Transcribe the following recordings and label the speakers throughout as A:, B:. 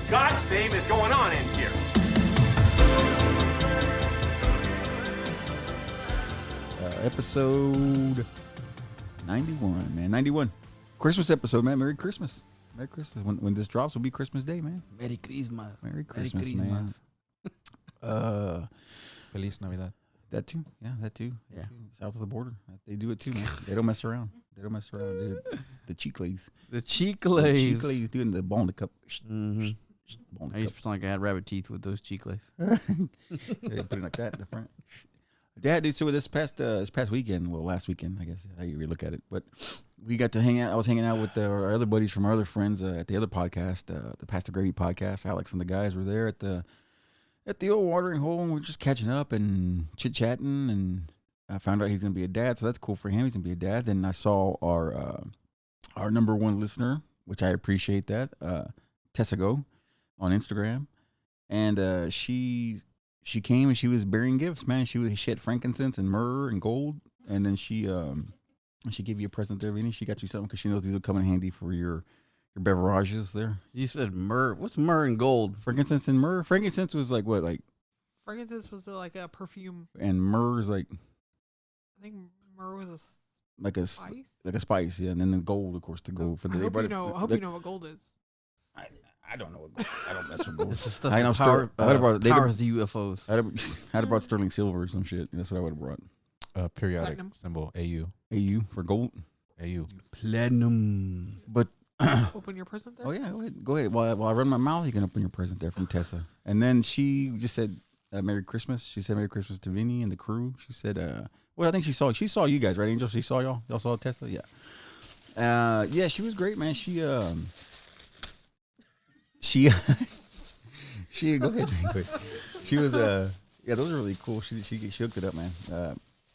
A: God's name is going on in here?
B: Episode 91, man. 91. Christmas episode, man. Merry Christmas. Merry Christmas. When this drops will be Christmas Day, man.
C: Merry Christmas.
B: Merry Christmas, man.
D: Feliz Navidad.
B: That too. Yeah, that too.
C: Yeah.
B: South of the border. They do it too, man. They don't mess around. Dude. The chicles.
C: The chicles.
B: Chicles doing the bone in the cup.
C: Mm-hmm.
B: Bone in
C: I
B: the
C: used to feel like I had rabbit teeth with those chicles.
B: They put it like that in the front. Yeah, dude. So this past weekend, well, last weekend, I guess how you look at it, but we got to hang out. I was hanging out with our other buddies from our other friends at the other podcast, the Pasta Gravy podcast. Alex and the guys were there at the old watering hole, and we're just catching up and chit chatting. And I found out he's gonna be a dad, so that's cool for him. He's gonna be a dad. Then I saw our number one listener, which I appreciate that, Tessa Go, on Instagram, and she came and she was bearing gifts, man. She had frankincense and myrrh and gold, and then she gave you a present there, Vinnie. She got you something because she knows these will come in handy for your beverages there.
C: You said myrrh. What's myrrh and gold?
B: Frankincense and myrrh. Frankincense was like what, like?
E: Frankincense was like a perfume.
B: And myrrh is like.
E: I think myrrh was
B: a
E: spice.
B: Like a spice, yeah. And then the gold, of course, to go for the.
E: I hope you know what gold is.
B: I don't know what gold. I don't mess with gold.
C: This is stuff
B: I know
C: that powers the UFOs.
B: I'd have brought sterling silver or some shit. That's what I would have brought.
D: Periodic
E: Platinum.
D: symbol, AU.
B: AU for gold.
D: AU.
C: Platinum.
B: But
E: Open your present there.
B: oh yeah, go ahead. While I run my mouth, you can open your present there from Tessa. And then she just said Merry Christmas. She said Merry Christmas to Vinnie and the crew. She said, well, I think she saw you guys, right, Angel? She saw y'all. Y'all saw Tessa, yeah. Yeah, she was great, man. She go ahead. She was yeah, those are really cool. She hooked it up, man.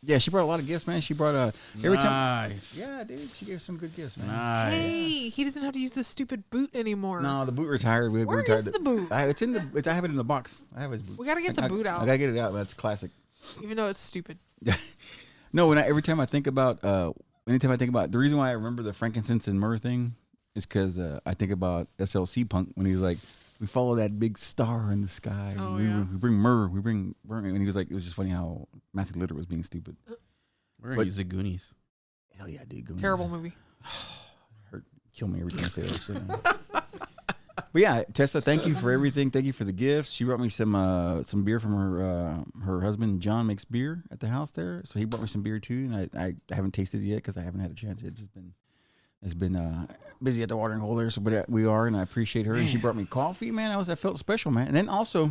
B: Yeah, she brought a lot of gifts, man. She brought every time.
C: Nice.
B: Yeah, dude, she gave some good gifts, man.
C: Nice.
E: Hey, he doesn't have to use the stupid boot anymore.
B: No, the boot retired. We
E: Where
B: retired
E: is the boot?
B: I have it in the box. I have his boot.
E: We gotta get the boot out.
B: I gotta get it out. That's classic.
E: Even though it's stupid.
B: No, anytime I think about the reason why I remember the frankincense and myrrh thing is because I think about SLC Punk when he was like, we follow that big star in the sky.
E: Oh,
B: we
E: yeah.
B: bring myrrh. We bring myrrh. And he was like, it was just funny how Matthew Litter was being stupid.
C: We're going to use the Goonies.
B: Hell yeah, dude. Goonies.
E: Terrible movie.
B: Kill me every time I say that shit. But yeah, Tessa, thank you for everything. Thank you for the gifts. She brought me some beer from her husband. John makes beer at the house there, so he brought me some beer too. And I haven't tasted it yet because I haven't had a chance. It's been busy at the watering hole there. So, but we are, and I appreciate her. And she brought me coffee, man. I felt special, man. And then also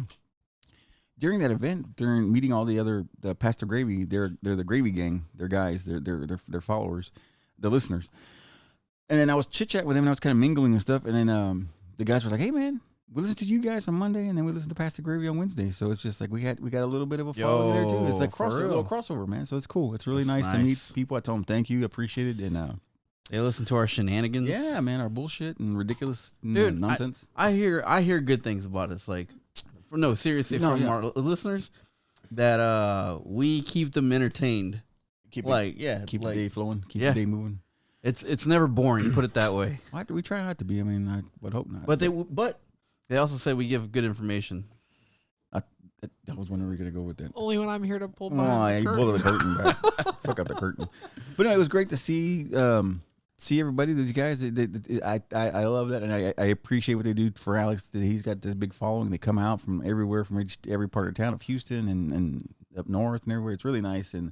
B: during that event, during meeting all the Pastor Gravy, they're the Gravy Gang. They're guys. They're followers, the listeners. And then I was chit chat with them, and I was kind of mingling and stuff. And then the guys were like, "Hey, man, we listen to you guys on Monday, and then we listen to Pastor Gravy on Wednesday." So it's just like we got a little bit of a following there too. It's like a little crossover, man. So it's cool. It's really nice to meet people. I told them thank you, appreciate it, and
C: they listen to our shenanigans.
B: yeah, man, our bullshit and ridiculous nonsense.
C: I hear good things about us. Like, seriously, from our listeners, that we keep them entertained.
B: Keep the day flowing, keep the day moving.
C: It's never boring. Put it that way.
B: We try not to be. I mean, I would hope not.
C: But they also say we give good information.
B: That was when we were gonna go with that.
E: Only when I'm here to pull
B: Oh,
E: behind
B: yeah,
E: the
B: you pulled
E: curtain.
B: the curtain back. Fuck up the curtain. But no, it was great to see everybody. These guys, I love that, and I appreciate what they do for Alex. That he's got this big following. They come out from everywhere, from every part of town of Houston and up north and everywhere. It's really nice, and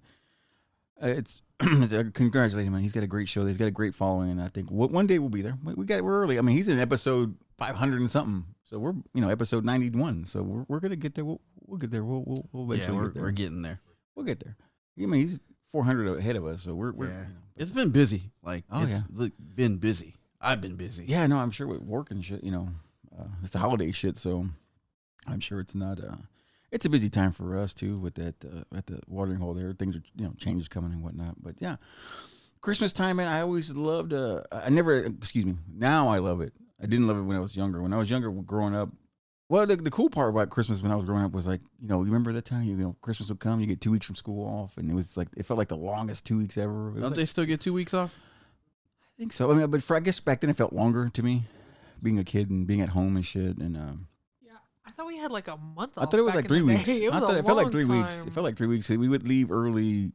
B: it's congratulate him, man. He's got a great show. He's got a great following, and I think one day we'll be there. We're early. I mean, he's in episode 500 and something, so we're episode 91. So we're gonna get there. We'll get there. We'll eventually get there.
C: We're getting there.
B: We'll get there. I mean, he's 400 ahead of us, so we're
C: It's been busy. Like,
B: yeah.
C: Been busy. I've been busy.
B: Yeah, no, I'm sure with work and shit, it's the holiday shit, so I'm sure it's not it's a busy time for us too with that at the watering hole there. Things are changes coming and whatnot. But yeah, Christmas time, man. I always loved. Now I love it. I didn't love it when I was younger. When I was younger, growing up. Well, the cool part about Christmas when I was growing up was like, you remember that time? Christmas would come, you get 2 weeks from school off, and it was like it felt like the longest 2 weeks ever.
C: Don't they still get 2 weeks off?
B: I think so. I mean, but I guess back then it felt longer to me being a kid and being at home and shit. And
E: Yeah, I thought we had like a month.
B: I thought it was like 3 weeks.
E: It was
B: It felt like 3
E: long
B: weeks. It
E: time.
B: felt like 3 weeks. We would leave early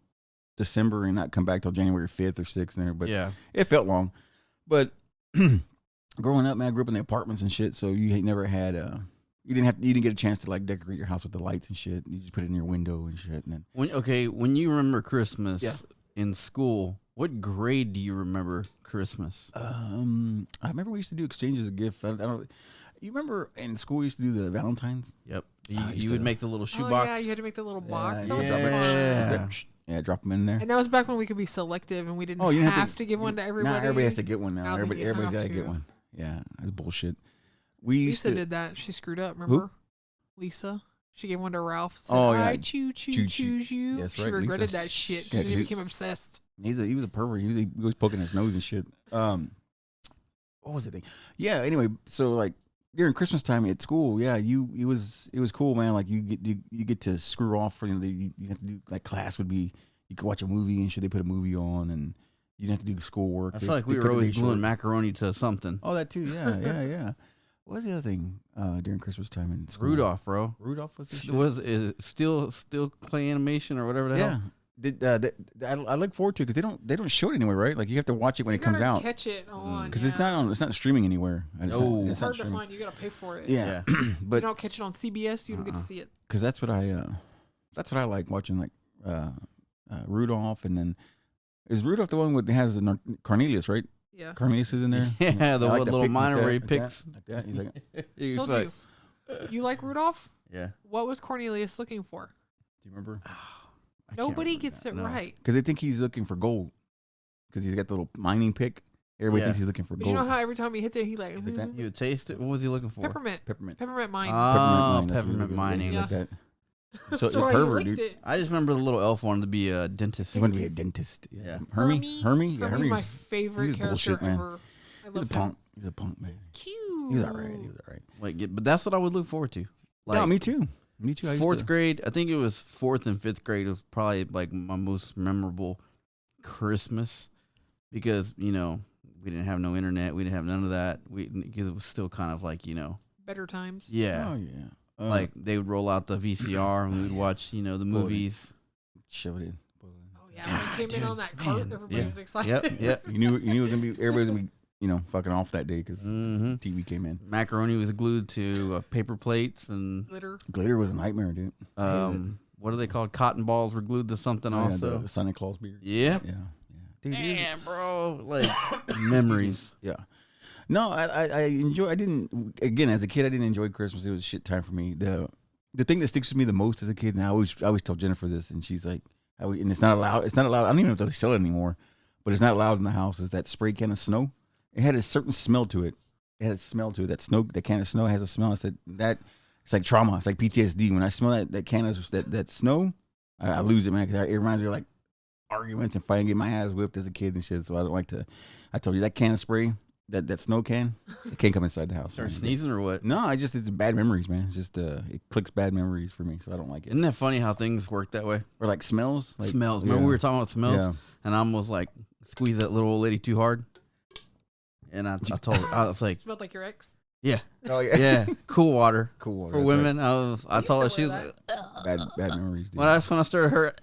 B: December and not come back till January 5th or 6th there. But
C: Yeah.
B: it felt long. But growing up, man, I grew up in the apartments and shit. So you never had you didn't get a chance to like decorate your house with the lights and shit. You just put it in your window and shit. And then
C: When you remember Christmas
B: Yeah.
C: in school, what grade do you remember Christmas?
B: I remember we used to do exchanges of gifts. I don't. You remember in school we used to do the Valentines?
C: Yep.
B: I used
C: You would
B: to-
C: make the little
E: Oh
C: shoebox.
E: yeah, you had to make the little box. That
B: yeah,
E: was
C: yeah.
E: fun.
B: Yeah, drop them in there.
E: And that was back when we could be selective and we didn't
B: Oh, you didn't
E: have to give one to everybody.
B: Now everybody has to get one now.
E: Now that you
B: Everybody's
E: have
B: got to get
E: to.
B: one. Yeah, that's bullshit. We used
E: Lisa
B: to.
E: did that. She screwed up. Remember? Lisa. She gave one to Ralph. Said,
B: Oh, yeah.
E: I choose you.
B: That's
E: she
B: right,
E: regretted
B: Lisa.
E: that shit
B: Yeah,
E: because he
B: 'cause
E: became obsessed.
B: He was a pervert. He was poking his nose and shit. What was the thing? Yeah. Anyway, so like during Christmas time at school, yeah, it was cool, man. Like you get to screw off for you have to do like class would be you could watch a movie and shit. They put a movie on and you didn't have to do schoolwork.
C: I feel like we were always gluing macking to something.
B: Oh, that too. Yeah. What was the other thing during Christmas time in school?
C: Rudolph, bro.
B: Rudolph was the shit?
C: Was it still clay animation or whatever the
B: Yeah.
C: hell?
B: I look forward to it because they don't show it anywhere, right? Like you have to watch it when it comes out
E: Catch it on.
B: because it's not streaming anywhere.
C: No.
B: It's
E: It's
B: not
E: hard to
B: streaming.
E: find. You gotta pay for it.
B: Yeah,
E: You
B: but
E: don't catch it on CBS. You don't get to see it.
B: because that's what I like watching, like Rudolph, and then is Rudolph the one with has the Cornelius, right?
E: Yeah.
B: Cornelius is in there.
C: Yeah, the
B: I like
C: one
B: that
C: little
B: pic-
C: minor
B: like
C: where he
B: that,
C: picks.
B: like that. He's like, do
C: He was
E: Told
C: like,
E: you. You like Rudolph?
C: yeah.
E: What was Cornelius looking for?
B: you remember?
C: I can't
E: Nobody
C: remember
E: gets
C: that,
E: it
C: no.
E: right.
B: Because they think he's looking for gold because he's got the little mining pick. Everybody
C: Yeah.
B: thinks he's looking for
E: But
B: gold.
E: you know how every time he hits it, he like
B: Like that?
C: You would taste it. What was he looking for?
E: peppermint,
B: Peppermint.
E: peppermint mine.
C: Oh,
B: That's really
C: peppermint
B: good.
C: mining.
B: Yeah, like that. So
E: That's why
B: it's
E: he
B: pervert,
E: licked
B: dude.
E: it.
C: I just remember the little elf wanted to be a dentist.
B: He wanted to be a dentist.
C: Yeah.
B: Hermie. Yeah,
E: Hermie's my
B: Hermie's
E: favorite
B: he's
E: character
B: bullshit, man.
E: ever. I
B: He's a
E: love
B: punk. He's a punk, man.
E: Cute.
B: He was all right.
C: Like, yeah, but that's what I would look forward to. Like,
B: No, me too. Me too. I used
C: fourth
B: to-
C: grade, I think it was fourth and fifth grade was probably like my most memorable Christmas because we didn't have no internet, we didn't have none of that. Because it was still kind of like
E: Better times.
C: yeah,
B: Oh yeah.
C: like they would roll out the VCR and we would watch the movies.
B: shove it in.
E: Oh yeah, when they came in
C: dude,
E: on that cart,
C: man,
E: everybody
C: yeah.
E: was excited.
C: Yep.
B: You knew it was gonna be everybody's gonna be fucking off that day because
C: hmm
B: TV came in.
C: Macaroni was glued to paper plates and
E: Glitter.
B: Glitter was a nightmare, dude.
C: what are they called? Cotton balls were glued to something
B: Oh, yeah,
C: also.
B: the Santa Claus beard.
C: Yep.
B: Yeah. Dude,
C: Man, bro, like memories.
B: yeah. No, I enjoy. I didn't. Again, as a kid, I didn't enjoy Christmas. It was shit time for me. The thing that sticks with me the most as a kid, and I always tell Jennifer this, and she's like, and it's not allowed. It's not allowed. I don't even know if they sell it anymore, but it's not allowed in the house. Is that spray can of snow? It had a certain smell to it. It had a smell to it. That can of snow has a smell. I said that it's like trauma. It's like PTSD. When I smell that can of that snow, I lose it, man. Cause it reminds me of like arguments and fighting, getting my ass whipped as a kid and shit. So I don't like to. I told you that can of spray, that snow can, it can't come inside the house.
C: Start
B: man.
C: sneezing or what?
B: No, it's bad memories, man. It's just it clicks bad memories for me, so I don't like it.
C: Isn't that funny how things work that way?
B: Or like smells, like
C: Smells. Remember we were talking about smells,
B: Yeah.
C: and I almost like squeezed that little old lady too hard. And I told her, I was like,
E: Smelled like your ex.
C: yeah,
B: Oh yeah,
C: yeah, cool water
B: cool water,
C: for
B: that's
C: women. I
E: used
C: told her
E: to
C: she
E: wear
C: was
E: that.
C: like,
B: bad memories, dude.
C: when I started her,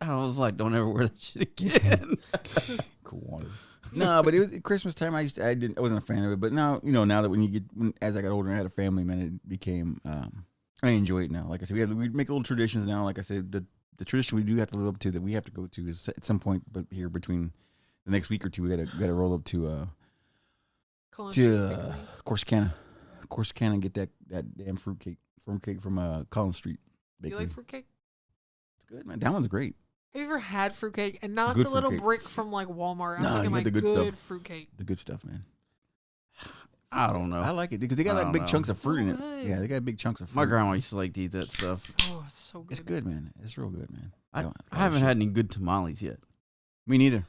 C: I was like, don't ever wear that shit again.
B: Cool water. No, but it was Christmas time. I wasn't a fan of it, but now now that as I got older and I had a family, man, it became I enjoy it now. Like I said, we make little traditions now. Like I said, the tradition we do have to live up to that we have to go to is at some point, but here between the next week or two, we gotta roll up to Corsicana, and get that damn fruitcake from Collins Street
E: You
B: Bakery.
E: like fruitcake?
B: It's good, man. That one's great.
E: Have you ever had fruitcake and not
B: Good
E: the little
B: fruitcake.
E: brick from like Walmart? I'm
B: No,
E: talking
B: you get
E: like
B: the good
E: good
B: stuff.
E: fruitcake.
B: The good stuff, man.
C: I don't know.
B: I like it because they got
C: I
B: like
C: don't
B: big
C: know.
B: chunks of
E: So
B: fruit in it.
E: good.
B: Yeah, they got big chunks of fruit.
C: My grandma used to like to eat that stuff.
E: Oh, it's so good.
B: It's good, man. It's real good, man.
C: I
B: don't-
C: haven't had any good tamales yet.
B: Me neither.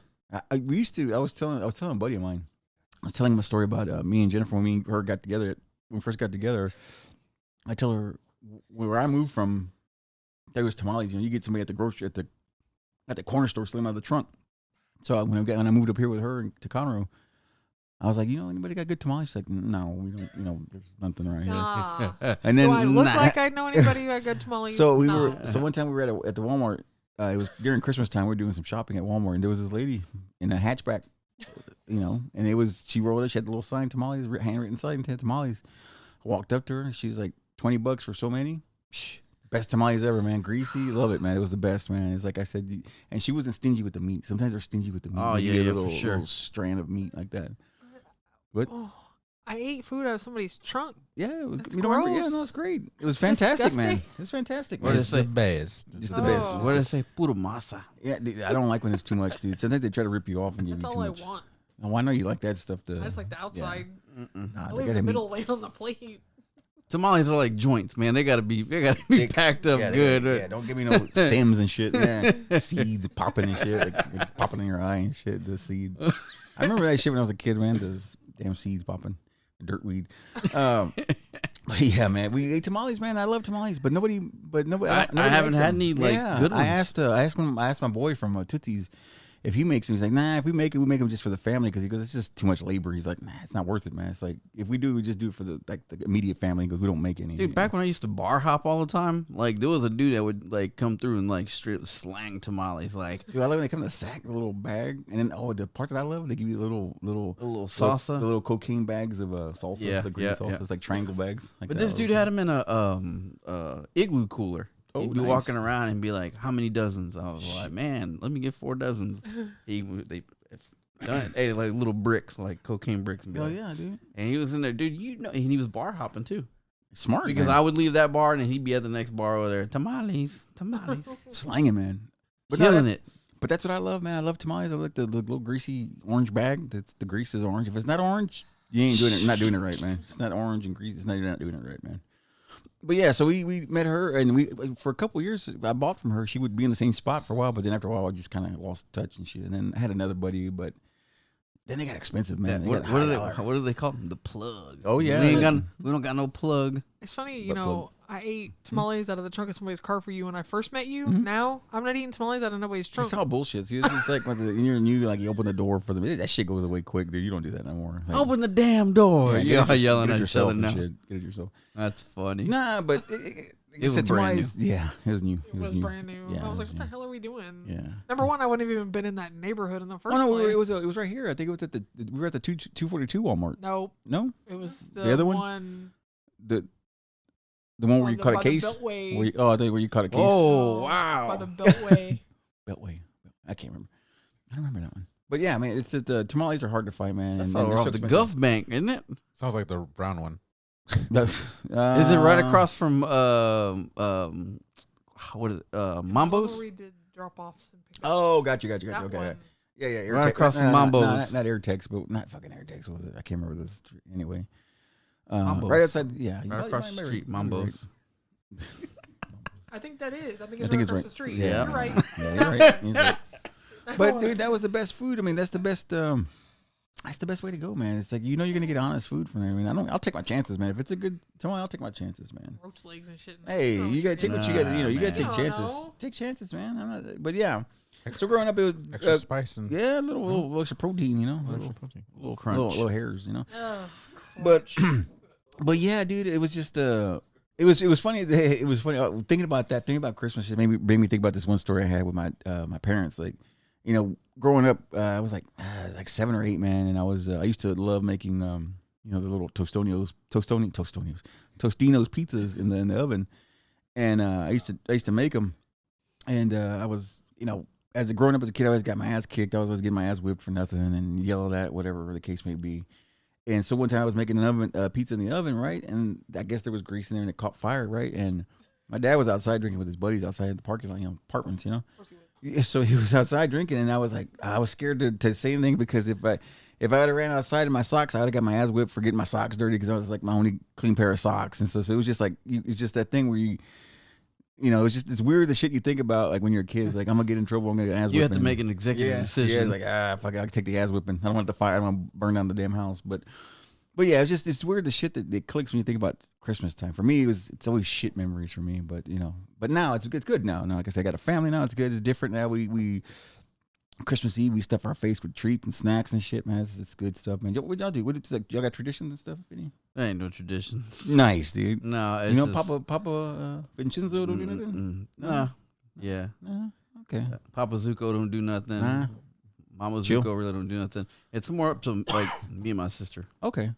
B: We used to. I was telling a buddy of mine. I was telling him a story about me and Jennifer when we got together. When we first got together, I tell her where I moved from. There was tamales. You get somebody at the grocery at the corner store selling out of the trunk. So when I moved up here with her to Conroe, I was like, anybody got good tamales? She's like, no, we don't. There's nothing right here.
E: Nah.
B: And then
E: Do I look like I know anybody who had good tamales?
B: So
E: No.
B: So one time we were at the Walmart. It was during Christmas time. We were doing some shopping at Walmart, and there was this lady in a hatchback, and she rolled it. She had the little sign tamales, handwritten sign, tamales. I walked up to her, and she was like, $20 for so many. Best tamales ever, man. Greasy, love it, man. It was the best, man. It's like I said, and she wasn't stingy with the meat. Sometimes they're stingy with the meat.
C: Oh,
B: They give
C: yeah,
B: you a
C: for sure.
B: little strand of meat like that. What?
E: Oh, I ate food out of somebody's trunk.
B: Yeah, it was,
E: That's
B: you don't remember? Yeah,
E: gross.
B: no, it's great. It was fantastic, man.
E: Disgusting.
B: It was fantastic,
C: What
B: man.
C: did
D: It's
C: say?
D: the best.
B: It's the best.
E: Oh.
C: What did I say? Puro masa.
B: Yeah, dude, I don't like when it's too much, dude. Sometimes they try to rip you off and give
E: That's
B: you too
E: all
B: much.
E: I want.
B: Oh, I know you like that stuff.
E: I just like the outside.
B: Nah,
E: I
B: they
E: leave
B: gotta
E: the
B: meat.
E: middle laying on the plate.
C: Tamales are like joints, man. They gotta be packed up
B: Yeah,
C: good.
B: Yeah, don't give me no stems and shit. Yeah, seeds popping and shit, like popping in your eye and shit. The seed. I remember that shit when I was a kid, man. Those damn seeds popping, dirt weed. But yeah, man, we ate tamales, man. I love tamales, but nobody.
C: I haven't had any like good ones.
B: I asked my boy from Tootsie's if he makes them. He's like, nah. If we make them just for the family, because he goes, it's just too much labor. He's like, nah, it's not worth it, man. It's like if we do, we just do it for the immediate family. He goes, we don't make any.
C: Dude, back when I used to bar hop all the time, like there was a dude that would like come through and like straight up slang tamales, like
B: Dude, I love when they come in a sack, a little bag, and then the part that I love, they give you
C: a little salsa.
B: the little cocaine bags of salsa,
C: Yeah,
B: the green
C: yeah,
B: salsa.
C: yeah.
B: It's like triangle bags. Like
C: But
B: that.
C: this dude had him in a igloo cooler.
B: Oh,
C: He'd be
B: nice.
C: walking around and be like, "How many dozens?" I was like, "Man, let me get 4 dozens." They ate like little bricks, like cocaine bricks. And be
B: Oh
C: like,
B: yeah, dude,
C: And he was in there, dude. And he was bar hopping too,
B: smart
C: because
B: man.
C: I would leave that bar and then he'd be at the next bar over there. Tamales,
B: slanging, man.
C: killing it.
B: But that's what I love, man. I love tamales. I like the little greasy orange bag. That's the grease is orange. If it's not orange, you ain't doing it. You're not doing it right, man. It's not orange and grease. You're not doing it right, man. But yeah, so we met her, and we for a couple of years I bought from her. She would be in the same spot for a while, but then after a while I just kind of lost touch and shit. And then I had another buddy, but then they got expensive, man.
C: What
B: They got
C: do they call them? The plug.
B: Oh, yeah.
C: we don't got no plug.
E: It's funny,
B: Butt plug.
E: I ate tamales out of the trunk of somebody's car for you when I first met you. Now I'm not eating tamales out of nobody's trunk.
B: It's all bullshit. See, it's like when you're new, like you open the door for them. That shit goes away quick, dude. You don't do that no more. Like,
C: Open the damn door.
B: get
C: Yeah,
B: it yourself-
C: yelling
B: get it
C: at each
B: yourself
C: other
B: and
C: now.
B: shit. Get it yourself.
C: That's funny.
B: Nah, but
C: It
B: it's
C: was brand
B: tamales. Yeah, it was new.
E: It was brand new.
B: Yeah,
E: I
B: it
E: was like, what
B: new.
E: the hell are we doing?
B: Yeah.
E: Number one, I wouldn't have even been in that neighborhood in the first
B: Oh no,
E: place.
B: it was right here. I think it was at we were at the 242 Walmart.
E: Nope.
B: No,
E: It was
B: The other one? the one where you caught a case.
E: Beltway.
B: I think where you caught a case.
C: Oh,
E: By
C: wow.
E: the Beltway.
B: Beltway. I can't remember. I don't remember that one. But yeah, man, it's the tamales are hard to find, man.
C: That's
B: and
C: all
B: they're
C: off
B: so
C: the
B: expensive.
C: Gulf Bank, isn't it?
D: Sounds like the brown one.
C: Is it right across from what is it? Mambo's?
E: Where we did drop-offs and pickups.
B: Oh, got you.
E: That
B: Okay.
E: one.
B: Yeah.
C: Right across from Mambo's.
B: Not AirTex, but not fucking AirTex. What was it? I can't remember this. Anyway.
C: Mambo's.
B: Right outside. Yeah.
C: Right across the street, Mambo's.
E: I think that is. I think
B: I
E: it's
B: think
E: right
B: it's
E: across
B: right.
E: the street.
C: Yeah.
E: You're right.
B: Yeah, you're right. He's right.
E: That
B: But
E: one.
B: dude, that was the best food. I mean, that's the best. That's the best way to go, man. It's like you're gonna get honest food from there. I mean, I'll take my chances, man. If it's a good tamale, I'll take my chances, man.
E: roach legs and shit.
B: Hey, you gotta take what you gotta. You gotta take
C: man.
B: chances.
E: No.
B: Take chances, man. I'm not. But yeah. So growing up, it was
D: Extra spice and
B: yeah, a little extra protein,
D: extra protein.
B: little
C: crunch.
B: little hairs,
E: Ugh,
B: But but yeah, dude, it was just it was funny. It was funny thinking about Christmas. It made me think about this one story I had with my my parents. Like, growing up, I was like 7 or 8, man, and I used to love making the little Tostinos pizzas in the oven, and I used to make them, and I was as growing up as a kid, I always got my ass kicked. I was always getting my ass whipped for nothing and yelled at, whatever the case may be. And so one time I was making pizza in the oven, right? And I guess there was grease in there and it caught fire, right? And my dad was outside drinking with his buddies outside the parking lot, apartments, Yeah, so he was outside drinking, and I was scared to say anything because if I would have ran outside in my socks, I would have got my ass whipped for getting my socks dirty because I was like my only clean pair of socks. And so it was just like it's just that thing where it's weird the shit you think about like when you're a kid. It's like I'm gonna get in trouble, I'm gonna get ass whipping.
C: You have to make an executive decision.
B: Yeah, it's like fuck it, I can take the ass whipping. I don't want the fire. I don't want to burn down the damn house. But yeah, it's weird the shit that clicks when you think about Christmas time. For me, it's always shit memories for me. But but now it's good now. Now, like I said, I got a family now. It's good. It's different now. We Christmas Eve, we stuff our face with treats and snacks and shit, man. It's good stuff, man. What y'all do? Y'all got traditions and stuff, Vinny?
C: There ain't no traditions.
B: Nice, dude.
C: No, it's
B: You know,
C: just,
B: Papa Vincenzo don't do nothing?
C: Nah. Yeah.
B: Nah, okay.
C: Papa Zuko don't do nothing.
B: Nah.
C: Mama
B: Chill.
C: Zuko really don't do nothing. It's more up to like me and my sister.
B: Okay.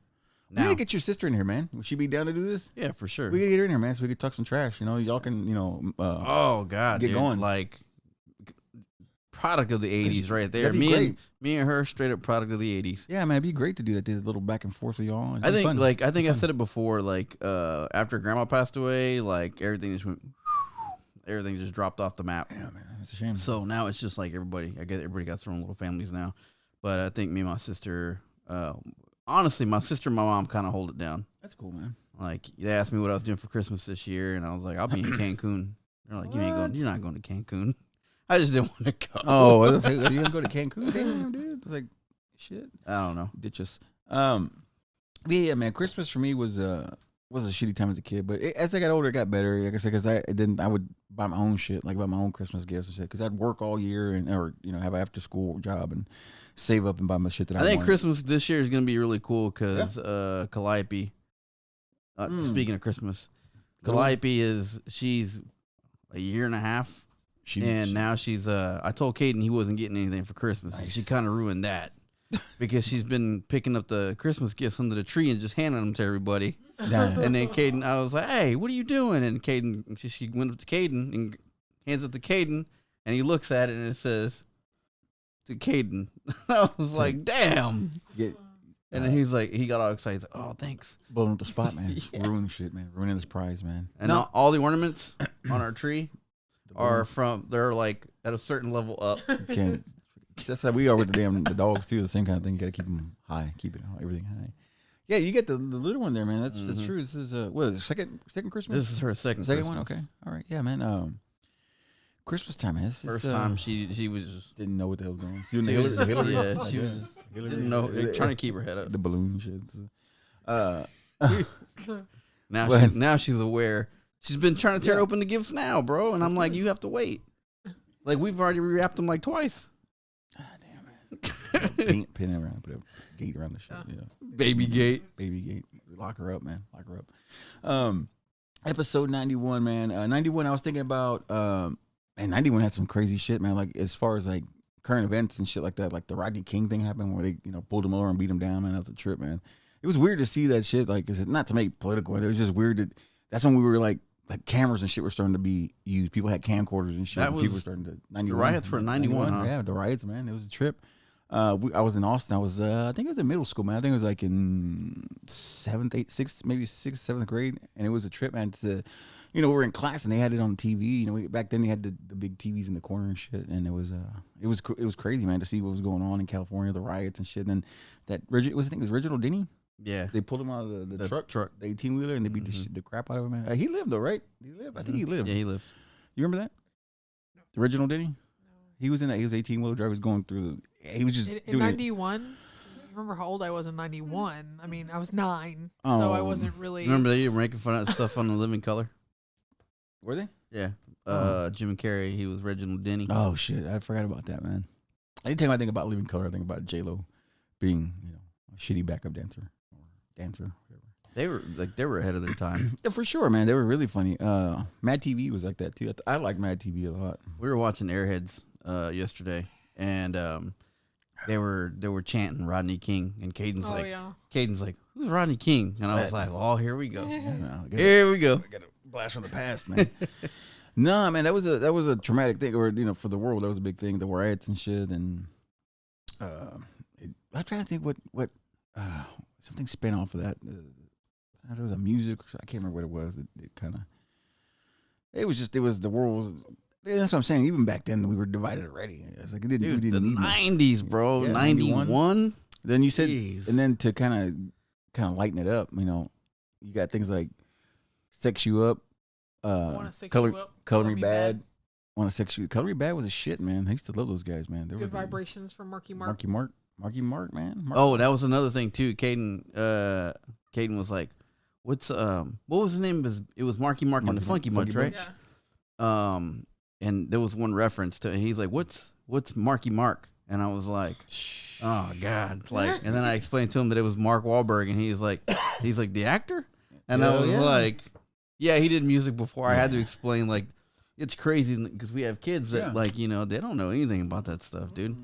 B: We
C: Now.
B: gotta get your sister in here, man. Would she be down to do this?
C: Yeah, for sure.
B: We gotta get her in here, man, so we could talk some trash. You know, y'all can,
C: Oh God,
B: get
C: dude.
B: going.
C: Like product of the '80s, right there.
B: that'd be great.
C: Me and her, straight up product of the '80s.
B: yeah, man, it'd be great to do that. Do a little back and forth with y'all. It'd
C: I
B: be
C: think,
B: fun.
C: I said it before. Like, after Grandma passed away, like everything just went, everything just dropped off the map.
B: Yeah, man, it's a shame.
C: So now it's just like everybody. I guess everybody got their own little families now. But I think me and my sister, honestly, my sister and my mom kind of hold it down.
B: That's cool, man.
C: Like they asked me what I was doing for Christmas this year, and I was like, I'll be in Cancun. They're like, you're not going to Cancun. I just didn't want to go.
B: Oh, I was like, are you gonna go to Cancun? Damn, dude. I was like, shit.
C: I don't know.
B: Ditch us. Yeah, man. Christmas for me was a shitty time as a kid, but as I got older, it got better. Like I said, because I would buy my own shit, like buy my own Christmas gifts and shit, because I'd work all year or have an after school job and save up and buy my shit that I
C: think
B: wanted.
C: Christmas this year is going to be really cool because Calliope, speaking of Christmas, Calliope she's a year and a half. Now she's I told Caden he wasn't getting anything for Christmas.
B: Nice.
C: She kind of ruined that because she's been picking up the Christmas gifts under the tree and just handing them to everybody.
B: Damn.
C: And then Caden, I was like, "Hey, what are you doing?" And Caden, she went up to Caden and hands it to Caden, and he looks at it and it says, "To Caden." I was like, "Damn."
B: Get,
C: And then he's like, he got all excited. He's like, "Oh, thanks."
B: blowing up the spot, man.
C: Yeah.
B: Ruining shit, man. Ruining this prize, man.
C: And all the ornaments on our tree are
B: balloons.
C: they're like at a certain level up.
B: You can't. That's how we are with the dogs too. The same kind of thing. You gotta keep them high, everything high. Yeah, you get the little one there, man. That's true. This is what is it, second Christmas?
C: This is her second
B: one.
C: Christmas.
B: Okay, all right. Yeah, man. Christmas time, man.
C: First time she was just
B: didn't know what the hell was going on. She was
C: she was-
B: the Hillary.
C: yeah, she was just didn't know, trying to keep her head up.
B: the balloon shit.
C: Now she's aware. She's been trying to tear open the gifts now, bro. And I'm like, you have to wait. Like we've already rewrapped them like twice.
B: Pin around, put a gate around the shit. Yeah.
C: Baby gate.
B: Baby gate. Lock her up, man. Lock her up. Episode 91, man. 91. I was thinking about. Man, 91 had some crazy shit, man. Like as far as like current events and shit like that. Like the Rodney King thing happened where they pulled him over and beat him down. Man, that was a trip, man. It was weird to see that shit. Like, not to make political. It was just weird that's when we were like cameras and shit were starting to be used. People had camcorders and shit.
C: That
B: and
C: was
B: people were starting to 91.
C: the riots were in 91, huh?
B: Yeah, the riots, man. It was a trip. I was in Austin. I was, I think it was in middle school, man. I think it was like in 7th, 8th, 6th, maybe 6th, 7th grade. And it was a trip, man. To, we were in class and they had it on TV. Back then they had the big TVs in the corner and shit. And it was crazy, man, to see what was going on in California, the riots and shit. And then I think it was Reginald Denny.
C: Yeah.
B: They pulled him out of the truck, the 18-wheeler, and they beat the crap out of him, man. He lived though, right? Did he live? I think he lived.
C: Yeah, he lived.
B: You remember that? The original Denny? No. He was in that. He was 18-wheeler driver. He was going through he was just
E: in
B: doing
E: 91. Remember how old I was in 91? I mean, I was 9, so I
B: Oh.
E: wasn't really.
C: Remember they were making fun of that stuff on The Living Color?
B: Were they?
C: Yeah.
B: Oh.
C: Jim Carrey, he was Reginald Denny.
B: Oh shit! I forgot about that, man. Anytime I think about Living Color, I think about J-Lo being, a shitty backup dancer or whatever.
C: They were ahead of their time.
B: Yeah, for sure, man. They were really funny. Mad TV was like that too. I like Mad TV a lot.
C: We were watching Airheads yesterday, and they were chanting Rodney King, and Caden's like, who's Rodney King? And I was like, oh, here we go. Here we go.
B: Got a blast from the past, man. No, man, that was a traumatic thing, or for the world, that was a big thing. The riots and shit, and I'm trying to think what something spin off of that. There was a music. I can't remember what it was. It kind of. It was the world was. That's what I'm saying. Even back then, we were divided already. It's like we didn't
C: the
B: need much.
C: 90s, bro.
B: Yeah,
C: 91.
B: Then you said,
C: Jeez.
B: and then to kind of lighten it up, you got things like "Sex You Up,"
E: Wanna Sex
B: color,
E: You Up,
B: color me bad. Want to sex you? Color me bad was a shit, man. I used to love those guys, man. They
E: Good
B: were
E: vibrations from Marky Mark.
B: Marky Mark, man.
C: Oh, that was another thing too. Caden was like, "What's what was the name of his?" It was Marky Mark and the Funky Bunch, right?
E: Yeah.
C: And there was one reference to. He's like, "What's Marky Mark?" And I was like, oh God. Like, and then I explained to him that it was Mark Wahlberg, and he's like, the actor? And I was like, yeah, he did music before. I had to explain, like, it's crazy because we have kids that, like, you know, they don't know anything about that stuff, dude.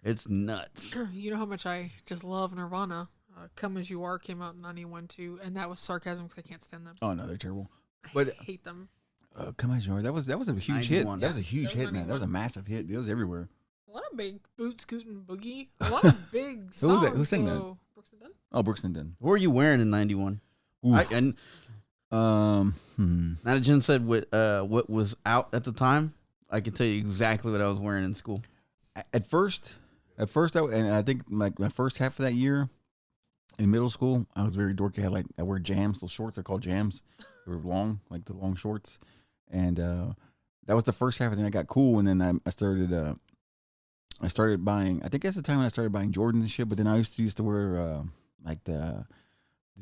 C: It's nuts.
E: You know how much I just love Nirvana. Come As You Are came out in 91 too, and that was sarcasm because I can't stand them.
B: Oh no, they're terrible.
E: I hate them.
B: Come As You Are. That was a huge hit.
C: 91.
B: That was a huge
E: That was
B: hit, man. That was a
E: 91.
B: massive hit. It was everywhere.
E: A lot of big Boot Scootin' Boogie. A lot of big songs.
B: Who was that? Who sang that?
E: though. Brooks and Dunn?
B: Oh, Brooks and Dunn.
C: What were you wearing in 91? And Natajen said what was out at the time. I can tell you exactly what I was wearing in school.
B: At first, and I think like my first half of that year in middle school, I was very dorky. I wear jams. Those shorts are called jams. They were long, like the long shorts, and that was the first half. And then I got cool, and then I started buying. I think that's the time when I started buying Jordans and shit. But then I used to wear like the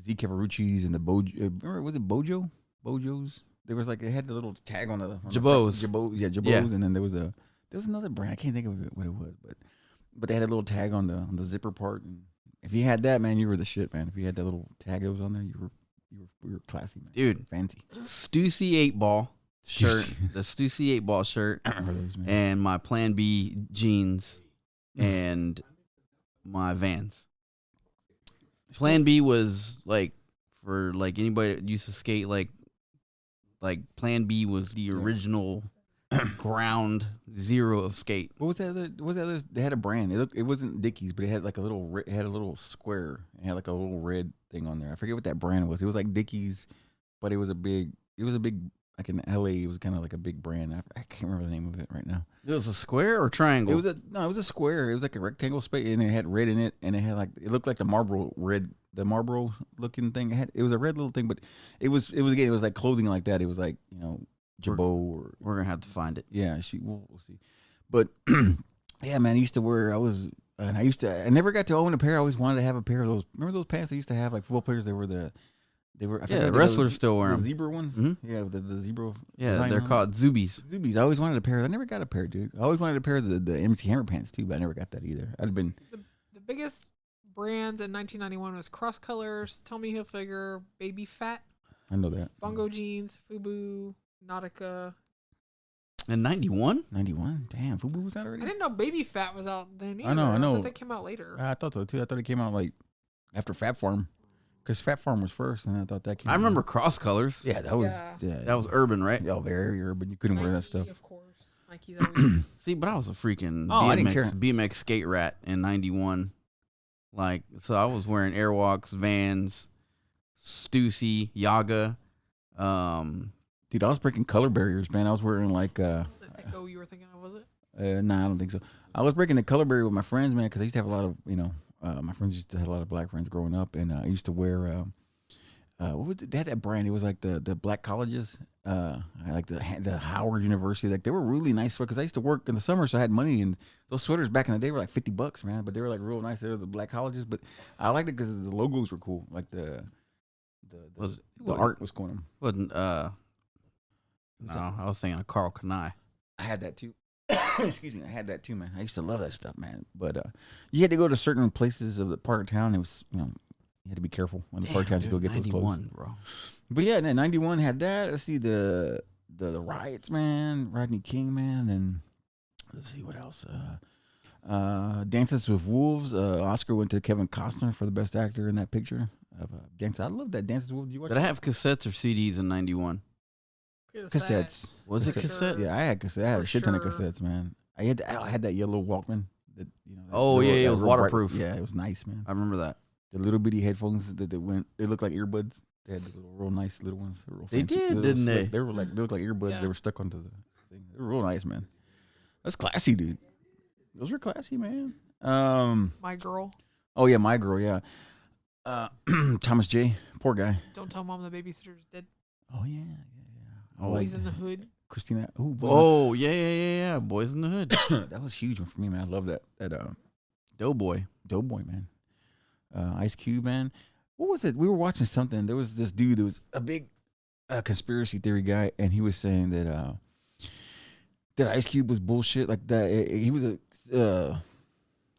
B: Z Cavarucci's and the Bojo. Was it Bojos? There was like it had the little tag on the
C: Jabos.
B: Jabos,
C: Yeah.
B: and then there was another brand. I can't think of what it was, but they had a little tag on the zipper part. And if you had that, man, you were the shit, man. If you had that little tag that was on there, you were classy, man.
C: Dude.
B: Fancy.
C: Stussy 8-ball shirt. The Stussy 8-ball shirt.
B: I remember those, man.
C: And my Plan B jeans and my Vans. Plan B was like for like anybody that used to skate, like Plan B was the original ground zero of skate.
B: What was that? They had a brand. It wasn't Dickies, but it had like it had a little square. It had like a little red thing on there. I forget what that brand was. It was like Dickies, but it was a big. Like in LA, it was kind of like a big brand. I can't remember the name of it right now.
C: It was a square or triangle?
B: It was a square. It was like a rectangle space, and it had red in it, and it looked like the Marlboro looking thing. It was a red little thing, but it was like clothing like that. It was like, you know, Jabot or
C: We're gonna have to find it.
B: yeah. We'll see. But yeah, man, I never got to own a pair. I always wanted to have a pair of those. Remember those pants I used to have, like football players? They were. I forgot
C: wrestlers still wear
B: the
C: them.
B: zebra ones.
C: Mm-hmm.
B: Yeah, the zebra.
C: Yeah,
B: design
C: they're
B: on
C: called Zubies.
B: them. Zubies. I always wanted a pair. I never got a pair, dude. I always wanted a pair of the MC Hammer pants too, but I never got that either. I'd have been.
E: The biggest brands in 1991 was Cross Colors, Tommy Hilfiger, Baby Fat,
B: I know that.
E: Bongo Jeans, Fubu, Nautica.
C: In 91?
B: 91. Damn, Fubu was out already.
E: I didn't know Baby Fat was out then either.
B: I know.
E: thought that came out later.
B: I thought so too. I thought it came out like after Fat Farm, because Fat Farm was first, and I thought that came.
C: I
B: out.
C: remember Cross Colors.
B: Yeah, that was.
E: Yeah.
B: Yeah,
C: That was urban, right?
B: Yeah, very urban. You couldn't wear that
E: Nike,
B: stuff.
E: Of course. Nike's always.
C: See, but I was a freaking
B: Oh, I didn't care.
C: BMX skate rat in 91. Like, so I was wearing Airwalks, Vans, Stussy, Yaga.
B: Dude, I was breaking color barriers, man. I was wearing like.
E: Was it Echo you were thinking of, was it?
B: Nah, I don't think so. I was breaking the color barrier with my friends, man, because I used to have a lot of, my friends used to have a lot of black friends growing up, and I used to wear, what was it? They had that brand. It was like the black colleges, like the Howard University. Like they were really nice because I used to work in the summer, so I had money, and those sweaters back in the day were like $50, man. But they were like real nice. They were the black colleges, but I liked it because the logos were cool. Like the art was cool.
C: Wasn't, no, I was saying a Carl Kanai.
B: I had that too. Excuse me, I had that too, man. I used to love that stuff, man. But you had to go to certain places of the part of town. It was, you had to be careful when the part of town to go get those clothes.
C: Bro.
B: But yeah, and then 91 had that. Let's see the riots, man. Rodney King, man, and let's see what else. Dances with Wolves. Oscar went to Kevin Costner for the best actor in that picture of Dances. I love that Dances with Wolves. Did you watch
C: Did I have cassettes or CDs in 91?
B: cassettes?
C: Was it
E: For
C: cassette?
E: sure.
B: Yeah, I had cassettes. I had a
E: For
B: shit ton of
E: sure.
B: cassettes, man. I had that yellow Walkman. That,
C: Oh, yeah, it was
B: real bright.
C: waterproof.
B: Yeah, it was nice, man.
C: I remember that.
B: The little bitty headphones that they looked like earbuds. They had the little real nice little ones. They were real
C: They
B: fancy.
C: did,
B: Little
C: didn't
B: slick.
C: they?
B: They looked like earbuds.
E: Yeah.
B: They were stuck onto the thing. They were real nice, man. That's classy, dude. Those were classy, man.
E: My Girl.
B: Oh yeah, My Girl, yeah. Thomas J, poor guy.
E: Don't tell mom the babysitter's dead.
B: Oh yeah. I
E: Always
B: like
E: in the hood.
B: Christina. Ooh, boy.
C: Oh, yeah. Boys in the Hood.
B: That was a huge one for me, man. I love that
C: Doughboy.
B: Doughboy, man. Ice Cube, man. What was it? We were watching something. There was this dude that was a big conspiracy theory guy, and he was saying that Ice Cube was bullshit. Like that, he was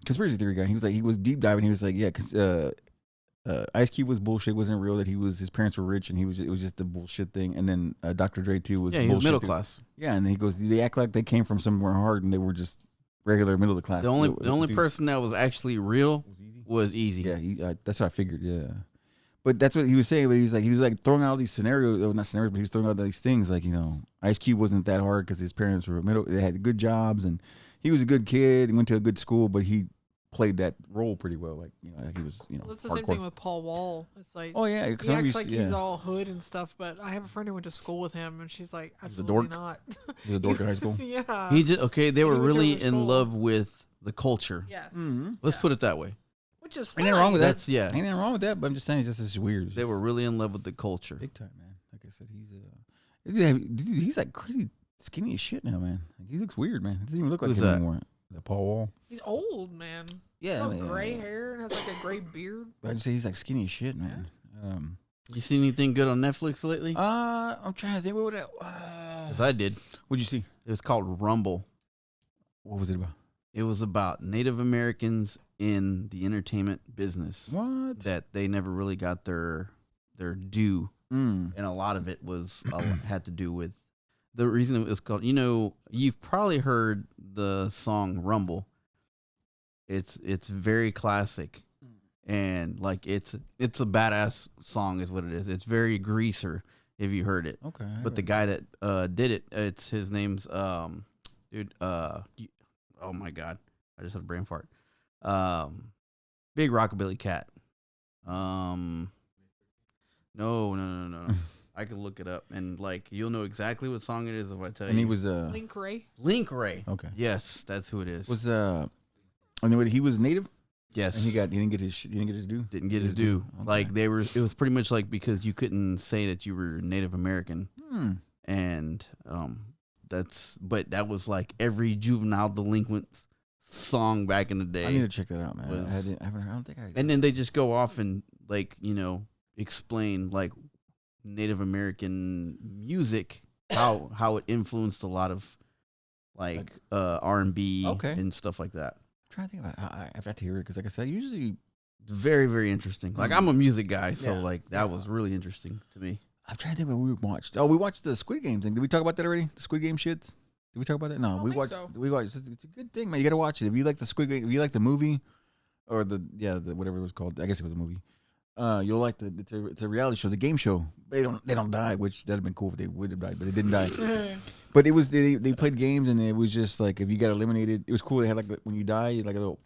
B: conspiracy theory guy. He was like, he was deep diving. He was like, yeah, because Ice Cube was bullshit. Wasn't real. That his parents were rich, and it was just a bullshit thing. And then Dr. Dre too was
C: he was middle
B: too.
C: class.
B: Yeah, and then he goes, they act like they came from somewhere hard, and they were just regular middle of the class.
C: The only person that was actually real was Easy.
B: Yeah, that's what I figured. Yeah, but that's what he was saying. But he was like throwing out all these scenarios, not scenarios, but he was throwing out these things like, Ice Cube wasn't that hard because his parents were middle. They had good jobs, and he was a good kid. He went to a good school, but he played that role pretty well. Like like he was,
E: Well, that's the
B: hardcore.
E: same thing with Paul Wall. It's like,
B: Oh yeah,
E: he acts like he's all hood and stuff, but I have a friend who went to school with him, and she's like, absolutely
B: dork?
E: not.
B: He was a dork in high school.
E: Yeah.
C: He just They were
E: went to
C: really
E: his
C: in
E: school.
C: love with the culture.
E: Yeah.
B: Mm-hmm.
C: Let's put it that way.
E: Which is
B: Ain't
E: fine.
B: nothing wrong with that.
C: That's yeah.
B: Ain't nothing wrong with that. But I'm just saying, it's just weird. It's
C: They
B: just
C: were really in love with the culture.
B: big time, man. Like I said, he's like crazy skinny as shit now, man. Like, he looks weird, man. He doesn't even look like
C: Who's
B: him
C: that?
B: anymore. That Paul Wall.
E: He's old, man.
B: Yeah,
E: He's got gray hair and has like a gray beard.
B: I just say he's like skinny as shit, man.
C: You seen anything good on Netflix lately?
B: I'm trying to think. What would that?
C: Because I did.
B: What'd you see?
C: It was called Rumble.
B: What was it about?
C: It was about Native Americans in the entertainment business.
B: What?
C: That they never really got their due, and a lot of it was had to do with the reason it was called. You've probably heard the song Rumble. It's very classic, and like it's a badass song is what it is. It's very greaser if you heard it.
B: Okay.
C: But the guy that did it, his name's oh my god, I just had a brain fart. Big rockabilly cat. No. I can look it up and like you'll know exactly what song it is if I tell you.
B: And he was
E: Link Ray.
C: Link Ray.
B: Okay.
C: Yes, that's who it is.
B: Was anyway, he was native
C: yes.
B: and he didn't get his due.
C: Didn't get his due.
B: Okay.
C: Like it was pretty much like because you couldn't say that you were Native American, and but that was like every juvenile delinquent song back in the day.
B: I need to check that out, man.
C: Was-
B: I don't think I.
C: And then they just go off and like explain like Native American music, how it influenced a lot of like R&B
B: Okay.
C: and stuff like that.
B: I'm trying to think about. I've got to hear it because, like I said, usually
C: Very, very interesting. Like I'm a music guy, so
B: Yeah.
C: like that was really interesting to me.
B: I'm trying to think what we watched. Oh, we watched the Squid Game thing. Did we talk about that already? The Squid Game shits. Did we talk about that? No,
E: don't
B: we
E: think
B: watched.
E: so.
B: We watched. It's a good thing, man. You got to watch it if you like the Squid Game. If you like the movie, or the whatever it was called. I guess it was a movie. You'll like it's a reality show. It's a game show. They don't die, which that'd have been cool if they would have died, but they didn't die. But it was they played games and it was just like if you got eliminated, it was cool. They had like when you die, like a little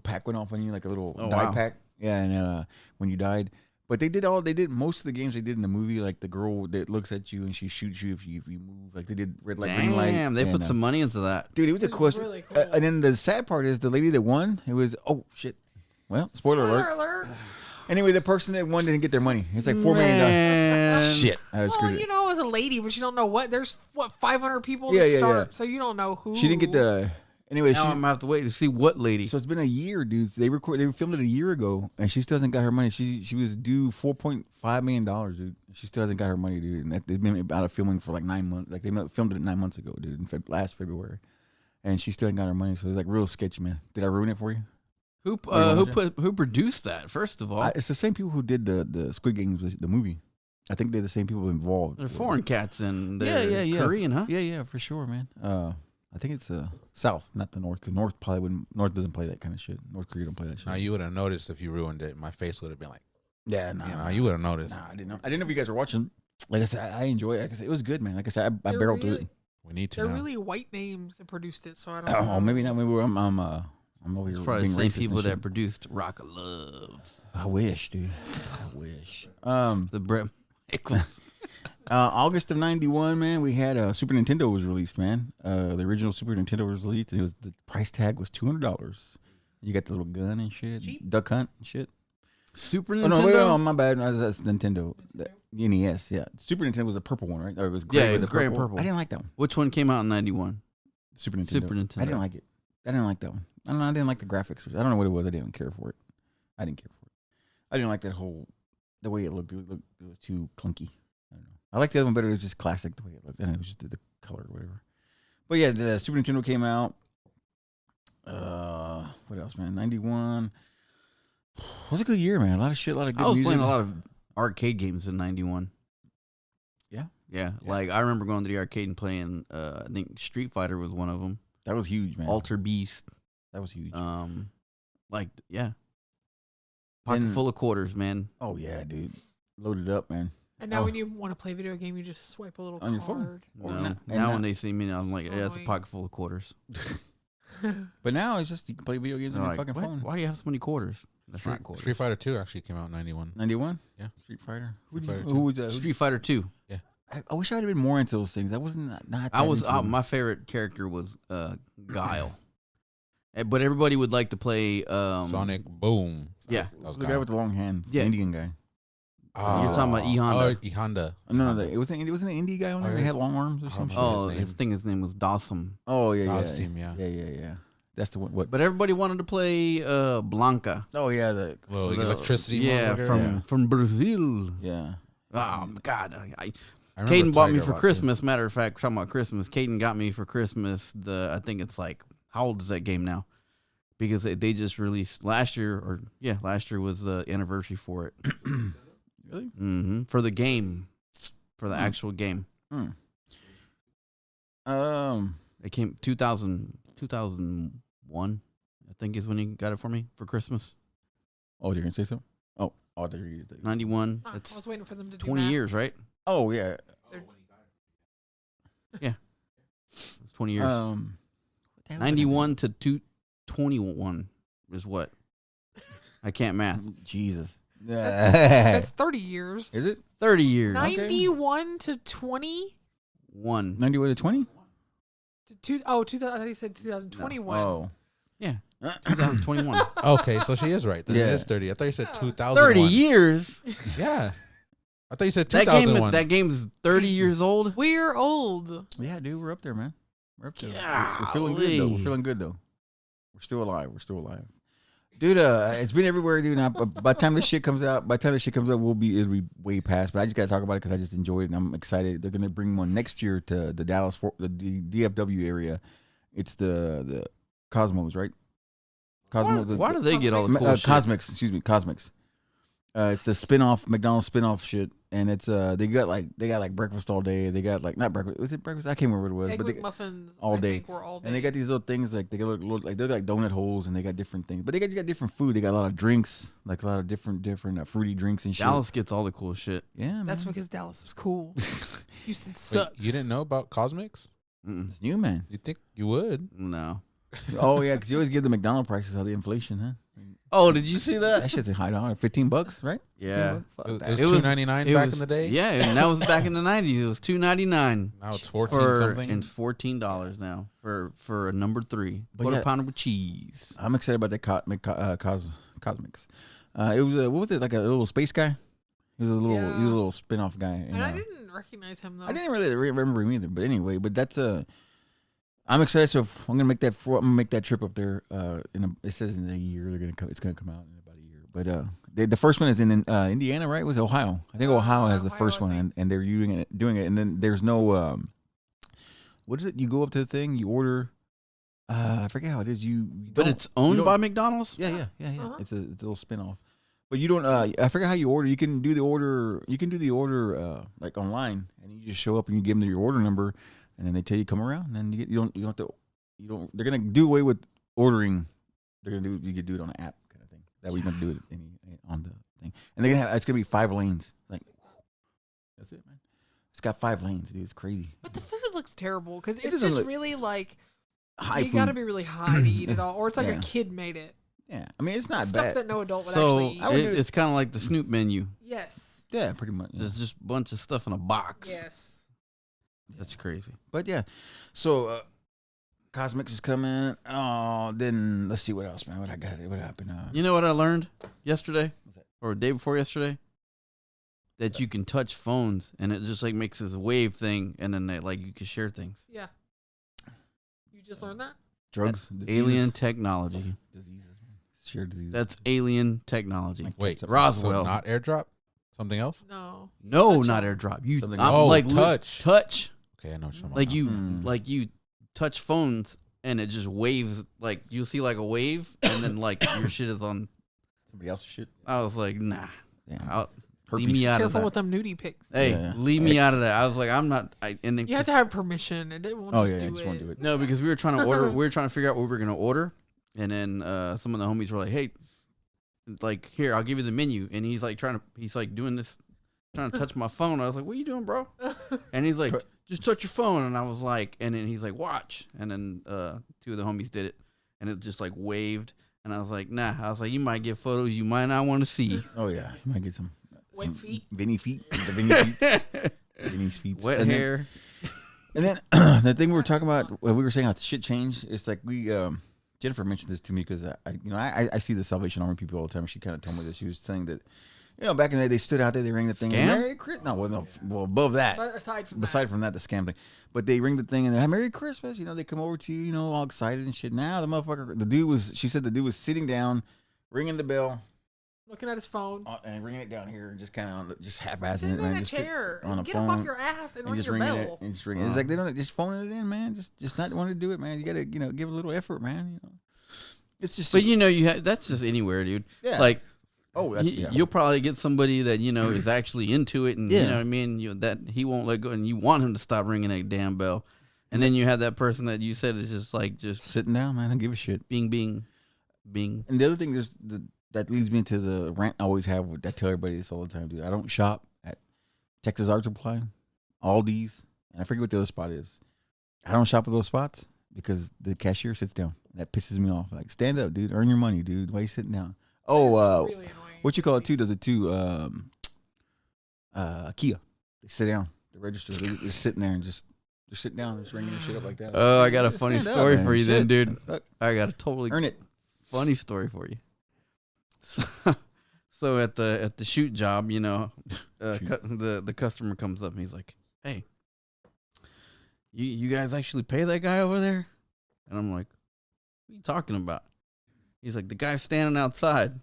B: pack went off on you, like a little die pack. Yeah, and when you died. But they did most of the games they did in the movie, like the girl that looks at you and she shoots you if you move. Like they did red light, green light.
C: Damn, they put some money into that.
B: Dude, it was a
E: It's
B: question.
E: really cool.
B: And then the sad part is the lady that won, it was shit. Well, spoiler alert. Anyway, the person that won didn't get their money. It's like $4 million.
C: Man.
B: Shit. I
E: Well,
B: screwed it.
E: it was a lady, but you don't know what. There's 500 people
B: Yeah,
E: that
B: yeah,
E: start,
B: yeah.
E: so you don't know who.
B: She didn't get the. Anyway,
C: Now I'm gonna have to wait to see what lady.
B: so it's been a year, dude. They filmed it a year ago, and she still hasn't got her money. She was due $4.5 million, dude. She still hasn't got her money, dude. And they've been out of filming for like 9 months. Like they filmed it 9 months ago, dude, in last February, and she still hasn't got her money. So it's like real sketchy, man. Did I ruin it for you?
C: Who produced that? First of all,
B: It's the same people who did the Squid Games, the movie. I think they're the same people involved.
C: they're foreign cats and they're
B: yeah.
C: Korean, huh?
B: Yeah, for sure, man. I think it's South, not the North, because North probably wouldn't. North doesn't play that kind of shit. North Korea don't play that shit.
D: Now you would have noticed if you ruined it. My face would have been like,
B: Yeah, no,
D: you would have noticed.
B: Nah, I didn't know. I didn't know if you guys were watching. Like I said, I enjoy it. Like I said, it was good, man. Like I said, I
E: They're
B: barreled through it.
E: really-
D: We need to
E: They're
D: know.
E: really white names that produced it, so I don't know.
B: Oh, maybe not. Maybe I'm over
C: It's
B: here
C: probably
B: being
C: the same
B: racist
C: people
B: and
C: that
B: shit.
C: produced Rock of Love.
B: I wish, dude. I wish.
C: The Brett Michaels.
B: August of '91, man, we had Super Nintendo was released, man. The original Super Nintendo was released. And the price tag was $200. You got the little gun and shit,
E: Cheap.
B: duck hunt and shit.
C: Super
B: Oh
C: Nintendo.
B: no, wait, no, my bad. No, that's Nintendo. The NES, yeah. Super Nintendo was a purple one, right? Or it was gray
C: Yeah, it
B: with
C: was
B: the
C: gray and purple.
B: I didn't like that one.
C: Which one came out in '91?
B: Super Nintendo.
C: Super Nintendo.
B: I didn't like it. I didn't like that one. I don't know. I didn't like the graphics. I don't know what it was. I didn't care for it. I didn't care for it. I didn't like the way it looked. It was too clunky. I don't know. I liked the other one better. It was just classic the way it looked. And it was just the color or whatever. But yeah, the Super Nintendo came out. What What else, man? 91 was a good year, man. A lot of shit, a lot of good
C: I was
B: music.
C: playing a lot of arcade games in 91.
B: Yeah?
C: Yeah. Like, I remember going to the arcade and playing, I think Street Fighter was one of them.
B: That was huge, man.
C: Alter Beast.
B: That was huge.
C: Like, yeah. Pocket
B: Then-
C: full of quarters, man.
B: Oh, yeah, dude. Loaded up, man.
E: And now
B: Oh.
E: when you want to play a video game, you just swipe a little
B: On your phone.
E: card.
B: Or
C: No.
B: not- and
C: Now
B: not-
C: when they see me, I'm like,
E: So
C: yeah, it's a
E: annoying.
C: pocket full of quarters.
B: But now it's just you can play video games
C: They're
B: on your
C: like,
B: fucking
C: "What?
B: phone.
C: Why do you have so many quarters? That's not quarters.
D: Street Fighter 2 actually came out in 91.
B: 91?
D: Yeah.
B: Street Fighter.
D: Street Fighter
B: Who was that?
C: Street Fighter 2.
B: I wish I would have been more into those things. I wasn't not
C: I
B: that
C: was
B: into them.
C: my favorite character was Guile, but everybody would like to play
D: Sonic Boom.
C: Yeah,
D: That was
B: the guy with the long hands.
C: Yeah.
B: The Indian guy.
C: You're talking about E Honda.
D: Oh, E Honda.
B: No, it wasn't an indie guy on there.
D: Oh,
B: They
D: yeah.
B: had long arms or
D: I
B: something.
D: remember
C: Oh,
D: his
C: his name was Dawson.
B: Oh yeah, yeah,
D: Dalsim, yeah.
B: yeah. That's the one. What?
C: But everybody wanted to play Blanca.
B: Oh yeah, the
D: Little electricity.
C: Yeah,
D: motherfucker.
C: from Brazil.
B: yeah.
C: Oh God,
D: I remember
C: Caden bought me
D: Tiger
C: for
D: watching.
C: Christmas. Matter of fact, talking about Christmas, Caden got me for Christmas. I think it's like, how old is that game now? Because they just released last year was the anniversary for it.
B: Really?
C: Mm-hmm. For the game, for the actual game. It came 2001, I think is when he got it for me for Christmas.
B: Oh, you're gonna say something? Oh, there you go.
C: 91.
E: I
C: That's
E: was waiting for them to do
C: 20
E: math.
C: years, right?
B: Oh yeah.
C: It's 20 years.
B: What the hell was I
C: 91 to 21 is what? I can't math.
B: thinking? Jesus.
E: That's 30 years.
B: Is it
C: 30 years.
E: 91 to 20?
C: 1.
B: 91 to 20?
E: To 2000, I thought he said 2021.
B: Oh.
C: Yeah. 2021.
D: Okay, so she is right. Then
B: Yeah.
D: it is 30. I thought you said 2001.
C: 30 years.
D: Yeah. I thought you said
C: That
D: 2001.
C: game's 30 years old.
E: We're old.
B: Yeah, dude, we're up there, man. We're up there. We're
C: Golly.
B: feeling good though. We're feeling good though. We're still alive. Dude, it's been everywhere, dude. Now, by the time this shit comes out, it'll be way past. But I just gotta talk about it because I just enjoyed it and I'm excited. They're gonna bring one next year to the Dallas, the DFW area. It's the Cosmos, right? Cosmos.
C: Why do they get all the cool shit?
B: Cosmics? Excuse me, Cosmics. It's the spin-off McDonald's spin-off shit, and it's they got like breakfast all day. They got like not breakfast. Was it breakfast? I can't remember what it was.
E: Egg
B: But they,
E: McMuffins
B: all
E: I
B: day.
E: think were all day.
B: and they got these little things like they got like they're like donut holes, and they got different things. But they got different food. They got a lot of drinks, like a lot of different fruity drinks and shit.
C: Dallas gets all the cool shit.
B: Yeah, man.
E: That's because Dallas is cool. Houston
D: Wait,
E: sucks.
D: you didn't know about Cosmics?
C: Mm-mm.
B: It's new, man.
D: You think you would?
C: No.
B: Oh yeah, because you always give the McDonald's prices how the inflation, huh?
C: Oh, did you see that?
B: That shit's a high dollar, $15, right?
C: Yeah.
B: Fuck
D: It
B: that.
D: was
C: It was-
D: $2.99
C: It
D: back
C: was-
D: in the day.
C: Yeah, and that was back in the 90s. It was $2.99.
D: Now it's 14
C: For
D: something.
C: and $14 now for a number 3
B: But
C: quarter
B: yeah.
C: pounder with cheese.
B: I'm excited about that Cosmics. It was what was it, like a little space guy? He was a little
E: Yeah.
B: little spin-off guy. And,
E: And I didn't recognize him though.
B: I didn't really remember him either. But anyway, that's I'm excited. So I'm gonna make that trip up there. It says in a year they're gonna come. It's gonna come out in about a year. But the first one is in Indiana, right? It was Ohio? I think Ohio has the
E: Ohio,
B: first
E: I
B: one,
E: think.
B: and they're doing it. And then there's no what is it? You go up to the thing, you order. I forget how it is.
C: But it's owned by McDonald's?
B: Yeah.
E: Uh-huh.
B: It's a little spin-off. But you don't. I forget how you order. You can do the order. Like online, and you just show up and you give them your order number, and then they tell you come around, and then you don't have to. You don't. They're gonna do away with ordering. They're gonna do. You could do it on an app kind of thing. That way you don't have to do it on the thing. And they're gonna have. It's gonna be 5 lanes. Like that's it, man. It's got 5 lanes, dude. It's crazy.
E: But the food looks terrible because
B: It
E: it's
B: doesn't
E: just
B: look-
E: really like
B: High
E: you
B: food.
E: got to be really high to eat it all, or it's like
B: Yeah.
E: a kid made it.
B: Yeah, I mean it's not
E: Stuff
B: bad.
E: that no adult would
C: So
E: actually eat.
B: I would do it.
C: it's kind of like the Snoop menu.
E: Yes.
B: Yeah, pretty much. Yeah.
C: It's just a bunch of stuff in a box.
E: Yes.
C: That's crazy.
B: But yeah, so Cosmics is coming. Oh, then let's see what else, man. What I got? What happened?
C: You know what I learned yesterday
B: What's that?
C: or day before yesterday? That you can touch phones and it just like makes this wave thing and then you can share things.
E: Yeah. You just learned that?
B: Drugs,
C: Alien technology.
B: diseases, shared diseases.
C: That's alien technology.
B: Like-
D: Wait,
B: So
C: Roswell.
D: So not airdrop? Something else?
E: No.
C: No,
E: Touch
C: not
E: it.
C: airdrop. You
B: Something
C: I'm
B: else.
C: like
D: touch.
C: touch.
D: Okay, I know what you're talking
C: Like
D: about.
C: you
B: Hmm.
C: like you touch phones and it just waves. Like you'll see like a wave, and then like your shit is on
B: Somebody else's shit.
C: I was like, nah.
B: Yeah.
C: Leave me out of
E: Careful
C: that.
E: with them nudie pics.
C: Hey,
B: Yeah.
C: leave me out of that. I was like, I'm not. And then
E: You have to have permission, and they won't just do
B: just
E: it.
B: won't do it.
C: no, because we were trying to order. We were trying to figure out what we were gonna order, and then some of the homies were like, "Hey, like here, I'll give you the menu." And he's like he's like doing this, trying to touch my phone. I was like, "What are you doing, bro?" And he's like, "Just touch your phone." And I was like, and then he's like, "Watch." And then 2 of the homies did it, and it just like waved. And I was like, "Nah." I was like, "You might get photos you might not want to see."
B: Oh yeah, you might get some
E: Wet feet.
B: Vinnie feet. The Vinnie feet. Vinnie's feet.
C: Wet
B: And then-
C: hair.
B: And then the thing we were talking about, when we were saying how shit changed, it's like we, Jennifer mentioned this to me because I see the Salvation Army people all the time. She kind of told me this. She was saying that, back in the day, they stood out there, they rang the thing.
C: Scam?
B: Merry Christmas. No, well, above that.
E: But aside from
B: that, the scam thing. But they ring the thing and they have Merry Christmas. They come over to you, all excited and shit. Now the motherfucker, she said the dude was sitting down, ringing the bell.
E: looking at his phone.
B: And ringing it down here and just kind of just half-assing
E: Sitting
B: it, man.
E: in a
B: Just
E: chair.
B: on a
E: Get
B: phone
E: up off your ass and ring
B: just
E: your
B: ringing
E: bell.
B: it and just ringing. It's like they don't just phoning it in, man. Just not want to do it, man. You gotta give a little effort, man. It's just.
C: But you have that's just anywhere, dude.
B: Yeah.
C: Like
B: that's
C: you'll probably get somebody that is actually into it, and you
B: Yeah.
C: know what I mean. That he won't let go, and you want him to stop ringing that damn bell. And then you have that person that you said is just
B: sitting down, man. I don't give a shit.
C: bing.
B: And the other thing that leads me into the rant I always have. I tell everybody this all the time, dude. I don't shop at Texas Art Supply, Aldi's, and I forget what the other spot is. I don't shop at those spots because the cashier sits down. That pisses me off. Like, stand up, dude. Earn your money, dude. Why you sitting down? Oh,
E: It's really annoying.
B: what you call it too? Does it too? Kia. They sit down. The register. They're sitting there and they're sitting down. Just ringing their shit up like that.
C: Oh, I got a
B: Just
C: funny
B: stand up,
C: story
B: man.
C: for you then,
B: Shit.
C: dude.
B: Fuck.
C: I got a totally
B: Earn it.
C: funny story for you. So at the shoot job, the customer comes up and he's like, "Hey, you guys actually pay that guy over there?" And I'm like, "What are you talking about?" He's like, "The guy standing outside."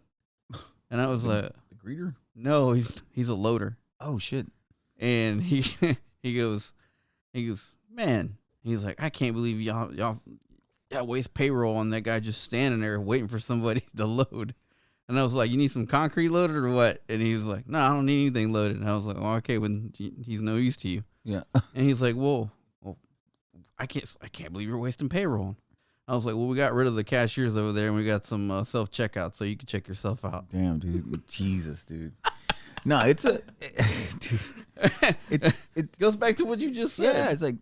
C: And I was like,
B: The greeter.
C: "No, he's a loader."
B: Oh shit.
C: And he goes, "Man," he's like, "I can't believe y'all waste payroll on that guy just standing there waiting for somebody to load." And I was like, "You need some concrete loaded or what?" And he was like, "No, I don't need anything loaded." And I was like, "Oh, okay, when he's no use to you."
B: Yeah.
C: And he's like, "Well, I can't believe you're wasting payroll." I was like, "Well, we got rid of the cashiers over there, and we got some self checkout, so you can check yourself out."
B: Damn, dude. Jesus, dude. No, it's a. Dude, it
C: Goes back to what you just said.
B: yeah, it's like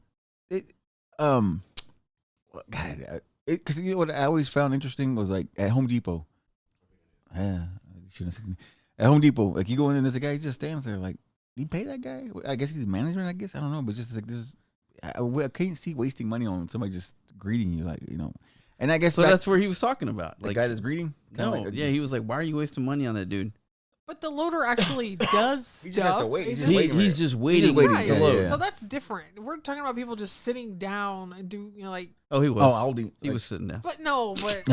B: God, because what I always found interesting was like at Home Depot. Yeah, I shouldn't have said at Home Depot. Like you go in and there's a guy who just stands there. Like, do you pay that guy? I guess he's management. I guess I don't know, but just like this, I can't see wasting money on somebody just greeting you, like And I guess
C: So that's where he was talking about.
B: the
C: Like,
B: guy that's greeting.
C: no, yeah, he was like, "Why are you wasting money on that dude?"
E: But the loader actually does
B: He
E: stuff.
B: just has to wait.
E: It
B: He's
E: just-
B: just waiting.
C: He's just waiting,
B: waiting,
E: Right.
C: to
B: yeah,
C: load.
B: yeah.
E: So that's different. We're talking about people just sitting down and like.
C: Oh, he was.
B: Oh, Aldi.
C: He was sitting down.
E: But no, but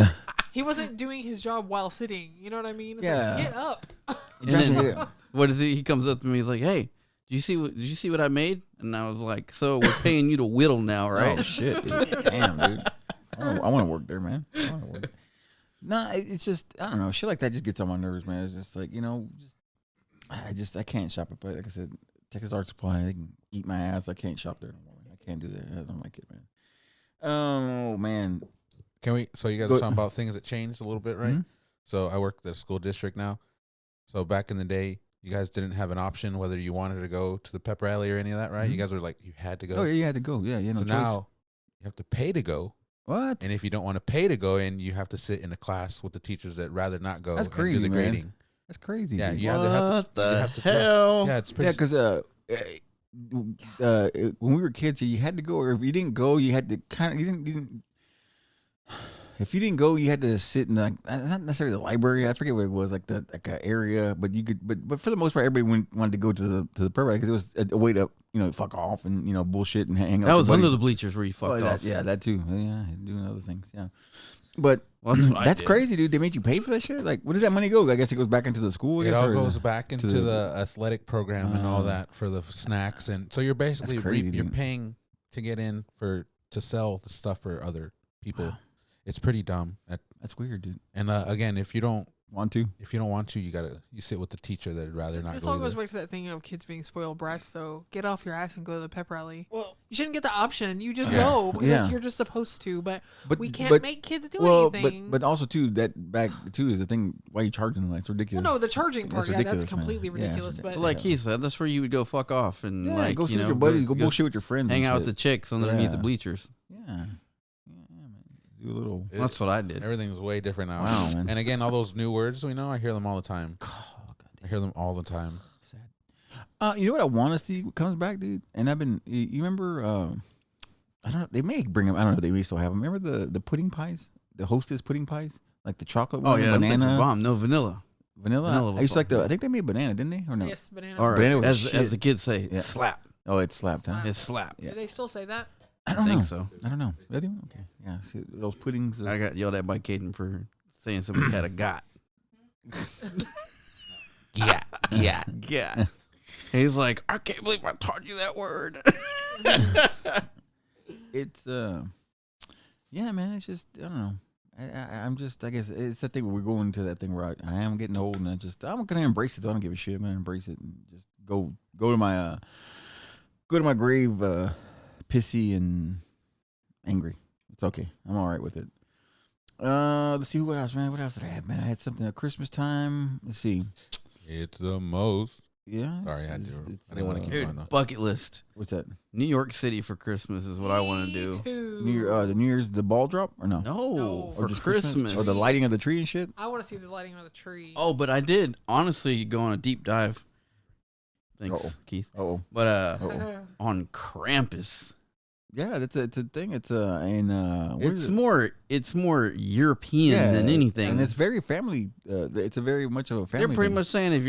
E: he wasn't doing his job while sitting. You know what I mean? It's
B: Yeah.
E: Like, get up.
C: And then, what is he? He comes up to me. He's like, "Hey, did you see what I made?" And I was like, "So we're paying you to whittle now, right?"
B: Oh shit! Dude. Damn, dude. I want to work there, man. I want to work. No, it's just I don't know. Shit like that just gets on my nerves, man. It's just like I can't shop at, like I said, Texas Art Supply. They can eat my ass. I can't shop there no more. I can't do that. I don't like it, man. Oh man.
D: Can we? So you guys
B: Go-
D: are talking about things that changed a little bit, right?
B: Mhm.
D: So I work at a school district now. So back in the day, you guys didn't have an option whether you wanted to go to the pep rally or any of that, right? You
B: Mhm.
D: guys were like, you had to go.
B: Oh yeah, you had to go. Yeah, no
D: so
B: choice.
D: now you have to pay to go.
B: What?
D: And if you don't want to pay to go in, you have to sit in a class with the teachers that rather not go
B: That's
D: and
B: crazy,
D: do the
B: man.
D: grading.
B: That's crazy.
D: Yeah,
B: dude.
D: you either have
C: What
D: to, you
C: the
D: have to pay.
C: hell?
D: Yeah, it's
B: Yeah,
D: pretty.
B: because when we were kids, you had to go, or if you didn't go, you had to kind of you didn't. If you didn't go, you had to sit in not necessarily the library. I forget what it was, like the area, but you could. But for the most part, everybody wanted to go to the program because it was a way to fuck off and bullshit and hang out.
C: That
B: with
C: was
B: your
C: under
B: buddies.
C: the bleachers where you fucked
B: Oh,
C: off.
B: that too. Yeah, doing other things. Yeah, but
C: Well, that's what I
B: that's
C: did.
B: crazy, dude. They made you pay for that shit. Like, where does that money go? I guess it goes back into the school. I
D: It
B: guess,
D: all
B: or
D: goes back into
B: the-
D: the athletic program and all that for the snacks, and so you're basically
B: crazy,
D: you're
B: dude.
D: paying to get in to sell the stuff for other people.
B: Wow.
D: It's pretty dumb.
B: That's weird, dude.
D: And again, if you don't
B: Want to?
D: want to, you sit with the teacher that'd rather not
E: This
D: go
E: all goes
D: either.
E: back to that thing of kids being spoiled brats, though. Get off your ass and go to the pep rally.
B: Well,
E: You shouldn't get the option. You just
B: Yeah.
E: go because
B: Yeah.
E: you're just supposed to. But
B: but
E: we can't
B: but,
E: make kids do
B: well,
E: anything.
B: but also too that back too is the thing. Why are you charging them? It's
E: well,
B: ridiculous.
E: no, the charging part,
B: That's
E: yeah,
B: ridiculous,
E: that's
B: man.
E: completely
B: Yeah, it's
E: ridiculous.
B: ridiculous.
E: But
C: Like he said, that's where you would go fuck off and
B: Yeah,
C: like
B: go see
C: you know,
B: your buddies. Go bullshit with your friends.
C: hang
B: and
C: out with the
B: shit.
C: chicks underneath the
B: Yeah.
C: bleachers.
B: Yeah, man. Do a little.
C: That's what I did.
D: Everything's way different now.
B: Wow, man.
D: And again, all those new words we know, I hear them all the time.
B: Oh, God,
D: I hear them all the time.
B: sad. You know what I want to see comes back, dude? And I've been. You remember? I don't know. They may bring them. I don't know. They may still have them. Remember the pudding pies? The Hostess pudding pies, like the chocolate
C: Oh
B: one,
C: yeah, them things were
B: banana,
C: bomb. No vanilla.
B: vanilla.
C: Vanilla
B: I used to like
C: was
B: the. I think they made banana, didn't they? Or no?
E: yes, banana.
C: Or
B: Banana was
C: as
B: shit.
C: the kids say,
B: Yeah.
C: slap.
B: Oh, it's slapped, huh?
C: It's slap.
B: Yeah.
E: Do they still say that?
B: I
C: I
B: don't
C: think
B: know.
C: so.
B: I don't know. They do? Okay. Yeah. See, those puddings.
C: I got yelled at by Caden for saying somebody had a got.
D: Yeah, yeah.
C: Yeah. He's like, I can't believe I taught you that word.
B: It's yeah, man. It's just I don't know. I'm just I guess it's that thing where we're going to that thing where I am getting old and I'm gonna embrace it. I don't give a shit. I'm gonna embrace it and just go to my grave pissy and angry. It's okay. I'm all right with it. Let's see what else, man. What else did I have, man? I had something at Christmas time. Let's see.
D: It's the most.
B: Yeah.
D: Sorry, I didn't want to keep
C: Dude,
D: going though.
C: bucket list.
B: What's that?
C: New York City for Christmas is what I want to
E: Me
C: do.
E: too.
B: The New Year's the ball drop or no?
E: No.
C: For
B: Or just
C: Christmas.
B: or the lighting of the tree and shit.
E: I want to see the lighting of the tree.
C: Oh, but I did honestly go on a deep dive. Thanks,
B: Uh-oh.
C: Keith.
B: Oh.
C: But
B: Uh-oh.
C: on Krampus,
B: Yeah, it's a thing. It's what is
C: it's more European than anything.
B: and it's very family. It's a very much of a family.
C: They're pretty
B: thing.
C: much saying if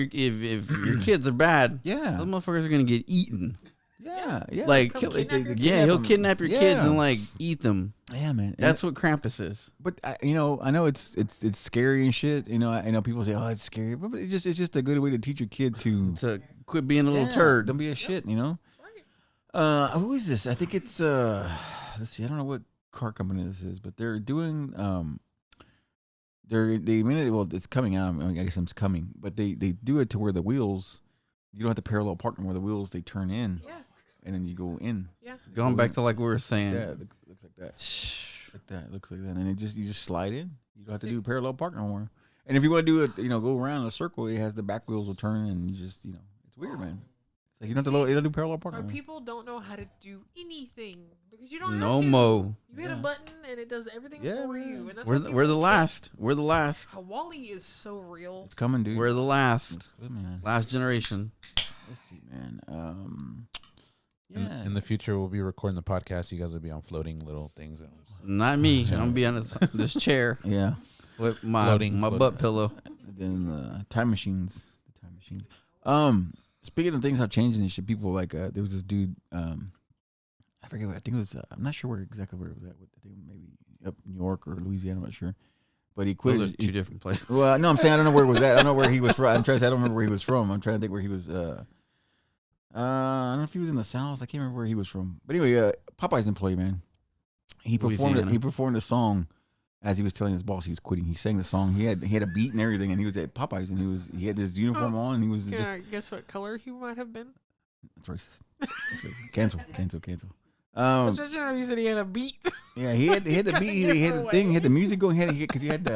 C: your kids are bad,
B: Yeah,
C: those motherfuckers are gonna get eaten.
B: yeah.
C: Like,
E: Come kidnap your kids.
C: Yeah, he'll
B: them.
C: kidnap your kids and like eat them.
B: Yeah, man.
C: That's what Krampus is.
B: But I know it's scary and shit. I know people say, oh, it's scary, but it's just a good way to teach your kid to
C: To quit being a little
B: Yeah,
C: turd.
B: Don't be a shit. Who is this? I think it's let's see. I don't know what car company this is, but they're doing it's coming out. I mean, I guess it's coming, but they do it to where the wheels, you don't have to parallel park them, where the wheels they turn in,
E: Yeah.
B: and then you go in.
E: Yeah.
C: Going back to like we were saying.
B: Yeah, it looks like that. Like that. It looks like that, and you just slide in. You don't have to do parallel park no more. And if you want to do it, go around in a circle, it has the back wheels will turn, and you just it's weird, man. Like you don't have to you don't do parallel park.
E: Our
B: no more.
E: people don't know how to do anything because you don't
C: No
E: have to.
C: mo.
E: You hit a button and it does everything
B: Yeah,
E: for
B: man.
E: you. And that's
C: We're
E: how
C: the,
E: people
C: we're the
E: think.
C: last. We're the last.
E: Wally is so real.
B: It's coming, dude.
C: We're the last.
B: Good, man.
C: Last generation.
B: Let's see, man. Yeah.
D: In the future, we'll be recording the podcast. You guys will be on floating little things.
C: Not me. I'm gonna be on this chair
B: Yeah.
C: with my
D: Floating.
C: butt pillow.
B: Then the time machines. The time machines. Speaking of things have changed and shit, people like there was this dude. I forget what I think it was. I'm not sure exactly where it was at. I think maybe up New York or Louisiana. I'm not sure. But he quit.
C: Those are two different places.
B: Well, no, I'm saying I don't know where it was at. I don't know where he was from. I'm trying to say I don't remember where he was from. I'm trying to think where he was. I don't know if he was in the South. I can't remember where he was from. But anyway, Popeye's employee, man. He performed.
C: Louisiana.
B: He performed a song as he was telling his boss he was quitting. He sang the song. He had a beat and everything, and he was at Popeye's, and he had this uniform on, and he was just.
E: Yeah, guess what color he might have been?
B: That's racist. That's racist. Cancel.
E: Especially you said he had a beat.
B: Yeah, he had the beat. He had the thing. He had the music going. Because he had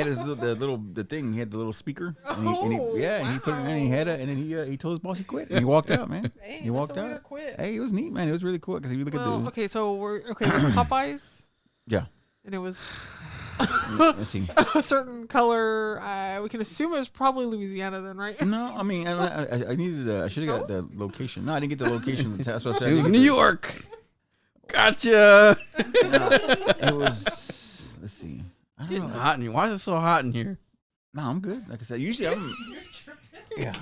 B: his the thing. He had the little speaker. And he put it in. And he had it. And then he told his boss he quit. And he walked out, man.
E: Hey,
B: He walked
E: that's a way to
B: out.
E: quit.
B: Hey, it was neat, man. It was really cool because if you look
E: Well,
B: at the
E: okay, so it was Popeyes,
B: yeah.
E: and it was
B: Let's see.
E: a certain color. We can assume it was probably Louisiana then, right?
B: No, I mean I needed. I should have got the location. No, I didn't get the location. That's what I said.
C: It was New York. Gotcha.
B: It was. Let's see. I don't
C: Getting
B: know.
C: hot in here. Why is it so hot in here?
B: No, I'm good. Like I said, usually I'm. Yeah,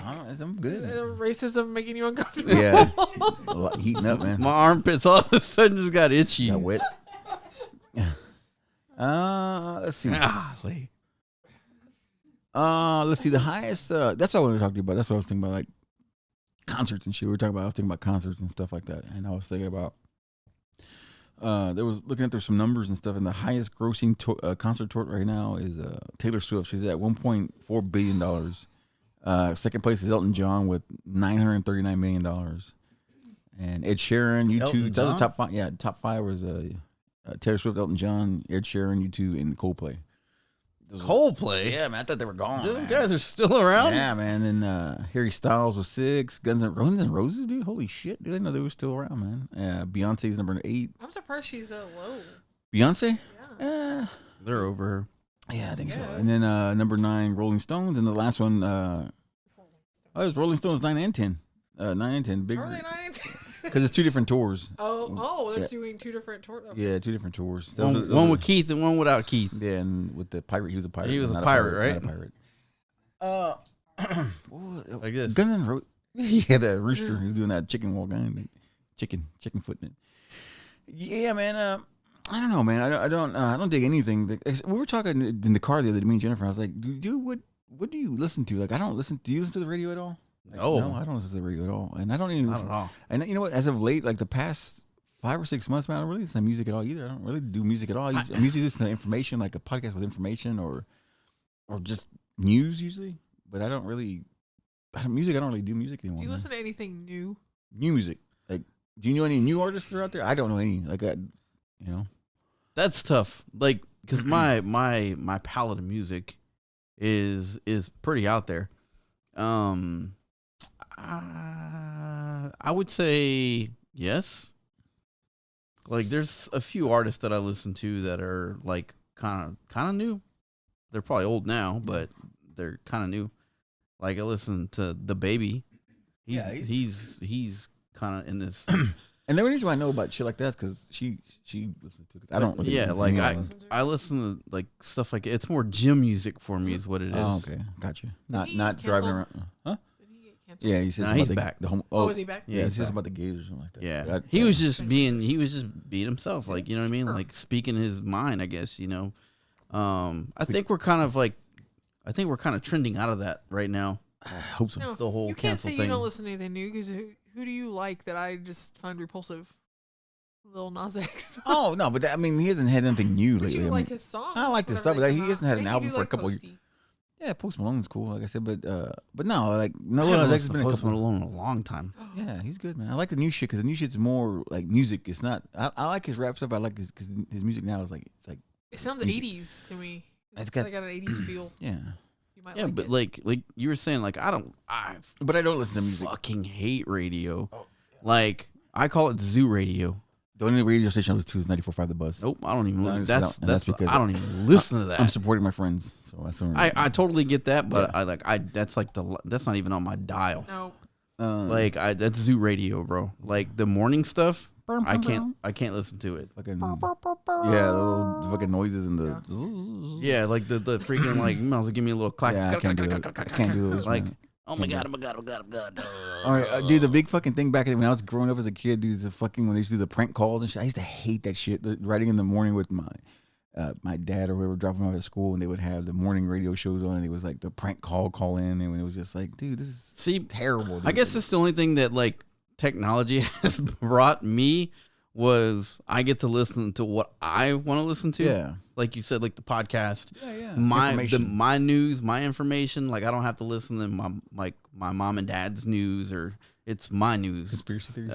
B: I'm good.
E: Racism making you uncomfortable.
B: Yeah, a lot, heating up, man.
C: My armpits all of a sudden just got itchy.
B: Got wet. Let's see.
C: Golly.
B: Let's see. The highest. That's what I wanted to talk to you about. That's what I was thinking about, like concerts and shit. We were talking about. I was thinking about concerts and stuff like that, and I was thinking about. There was looking at there's some numbers and stuff, and the highest grossing concert tour right now is Taylor Swift. She's at $1.4 billion. Second place is Elton John with $939 million. And Ed Sheeran,
C: Elton
B: U2. The
C: John?
B: top five. Yeah, top five was Taylor Swift, Elton John, Ed Sheeran, U2, and Coldplay.
C: Coldplay.
B: Yeah, man, I thought they were gone.
C: Those
B: man.
C: guys are still around.
B: Yeah, man. And Harry Styles was 6. Guns N' Roses, dude. Holy shit, dude. I didn't know they were still around, man. Beyonce's number 8.
E: I'm surprised she's that low.
B: Beyonce?
E: Yeah.
C: They're over her.
B: Yeah, I think so.
E: Yes.
B: And then number 9, Rolling Stones, and the last one, it was Rolling Stones 9 and 10. 9 and 10, big.
E: Are they 9 and 10?
B: Because it's 2 different tours.
E: They're
B: Yeah.
E: doing 2 different tours. Okay.
B: Yeah, 2 different tours.
C: One with Keith and one without Keith.
B: Yeah, and with the pirate, he was a pirate.
C: He was
B: not
C: a pirate, right?
B: Not a pirate.
C: Like this.
B: Guns N' Roses. Yeah, that rooster. He was doing that chicken walk on, chicken footing it. Yeah, man. I don't know, man. I don't dig anything. We were talking in the car the other day, me and Jennifer. I was like, dude, what do you listen to? Like, I don't listen. Do you listen to the radio at all? Like,
C: No.
B: I don't listen to the radio at all, and I don't even
C: Not
B: listen.
C: at all.
B: And you know what? As of late, like the past 5 or 6 months, man, I don't really listen to music at all either. I don't really do music at all. I'm usually listening to information, like a podcast with information, or just news usually. But I don't really music. I don't really do music anymore.
E: Do you
B: man.
E: listen to anything new?
B: New music? Like, do you know any new artists that are out there? I don't know any. Like,
C: That's tough. Like, because my palette of music is pretty out there. I would say yes. Like, there's a few artists that I listen to that are like kind of new. They're probably old now, but they're kind of new. Like, I listen to The Baby. He's kind of in this.
B: And the only reason why I know about shit like that is because she listens to it. 'Cause I don't really.
C: Yeah,
B: listen
C: like
B: to
C: I
B: anything.
C: I listen to like stuff like it's more gym music for me is what it is.
B: Oh, okay, got you. Not
E: he
B: driving
E: canceled?
B: around. Huh?
E: Did he get canceled?
B: Yeah, he says
C: Nah,
B: about
C: he's
B: the,
C: back.
B: The home,
E: Oh, is he back?
B: Yeah,
C: Yeah,
B: he
C: he's
B: says
C: back.
B: about the gays or something like that.
C: Yeah, he was just being himself, like, you know what I mean, like speaking his mind, I guess, you know. I think we're kind of trending out of that right now.
B: I hope so.
E: No,
C: The whole
E: you can't
C: cancel
E: say
C: thing.
E: you don't listen to anything new because who do you like that I just find repulsive? Lil Nas X.
B: Oh no, but I mean, he hasn't had anything new
E: But
B: he
E: you like his songs.
B: I like his
E: whenever
B: stuff,
E: they
B: but he
E: come
B: hasn't
E: out.
B: had an
E: Maybe you
B: album
E: do
B: for a
E: like
B: couple years.
E: Posty.
B: Yeah, Post Malone's cool, like I said, but no, like no,
C: I
B: Lil
C: haven't
B: Nas X has
C: listened
B: been
C: to
B: a
C: Post
B: couple.
C: Malone in a long time.
B: Yeah, he's good, man. I like the new shit because the new shit's more like music. It's not. I like his rap stuff. I like because his music now is like it's like
E: It sounds
B: Music.
E: 80s to me.
B: It's got-
E: like an 80s feel.
B: yeah.
E: You might
C: Yeah,
E: like
C: but
E: it.
C: like you were saying, like I
B: But I don't listen to music.
C: fucking hate radio. Like, I call it zoo radio.
B: The only radio station I listen to is 94.5 The Buzz.
C: Nope, I don't even.
B: No,
C: Listen.
B: it's not- and that's because
C: I don't even listen to that.
B: I'm supporting my friends, so that's what
C: I totally get that, but
B: Yeah.
C: that's like that's not even on my dial.
E: No.
C: Like that's zoo radio, bro. Like the morning stuff, I can't listen to it.
B: fucking yeah, the little fucking noises and the
C: Yeah, like the freaking like, you might as well give me a little clack.
B: yeah, I can't do it. I can't do those.
C: Like,
B: man.
C: oh my god, oh my god, oh my god, oh my god.
B: All right, dude, the big fucking thing back when I was growing up as a kid, dude, the fucking when they used to do the prank calls and shit. I used to hate that shit. Riding in the morning with my dad or whoever dropping me off at school, and they would have the morning radio shows on, and it was like the prank call in, and it was just like, dude, this is
C: See,
B: terrible. Dude.
C: I guess that's the only thing that like technology has brought me was I get to listen to what I want to listen to.
B: yeah,
C: Like you said, like the podcast,
B: yeah.
C: my news, my information. Like I don't have to listen to my mom and dad's news, or it's my news.
B: Conspiracy theories,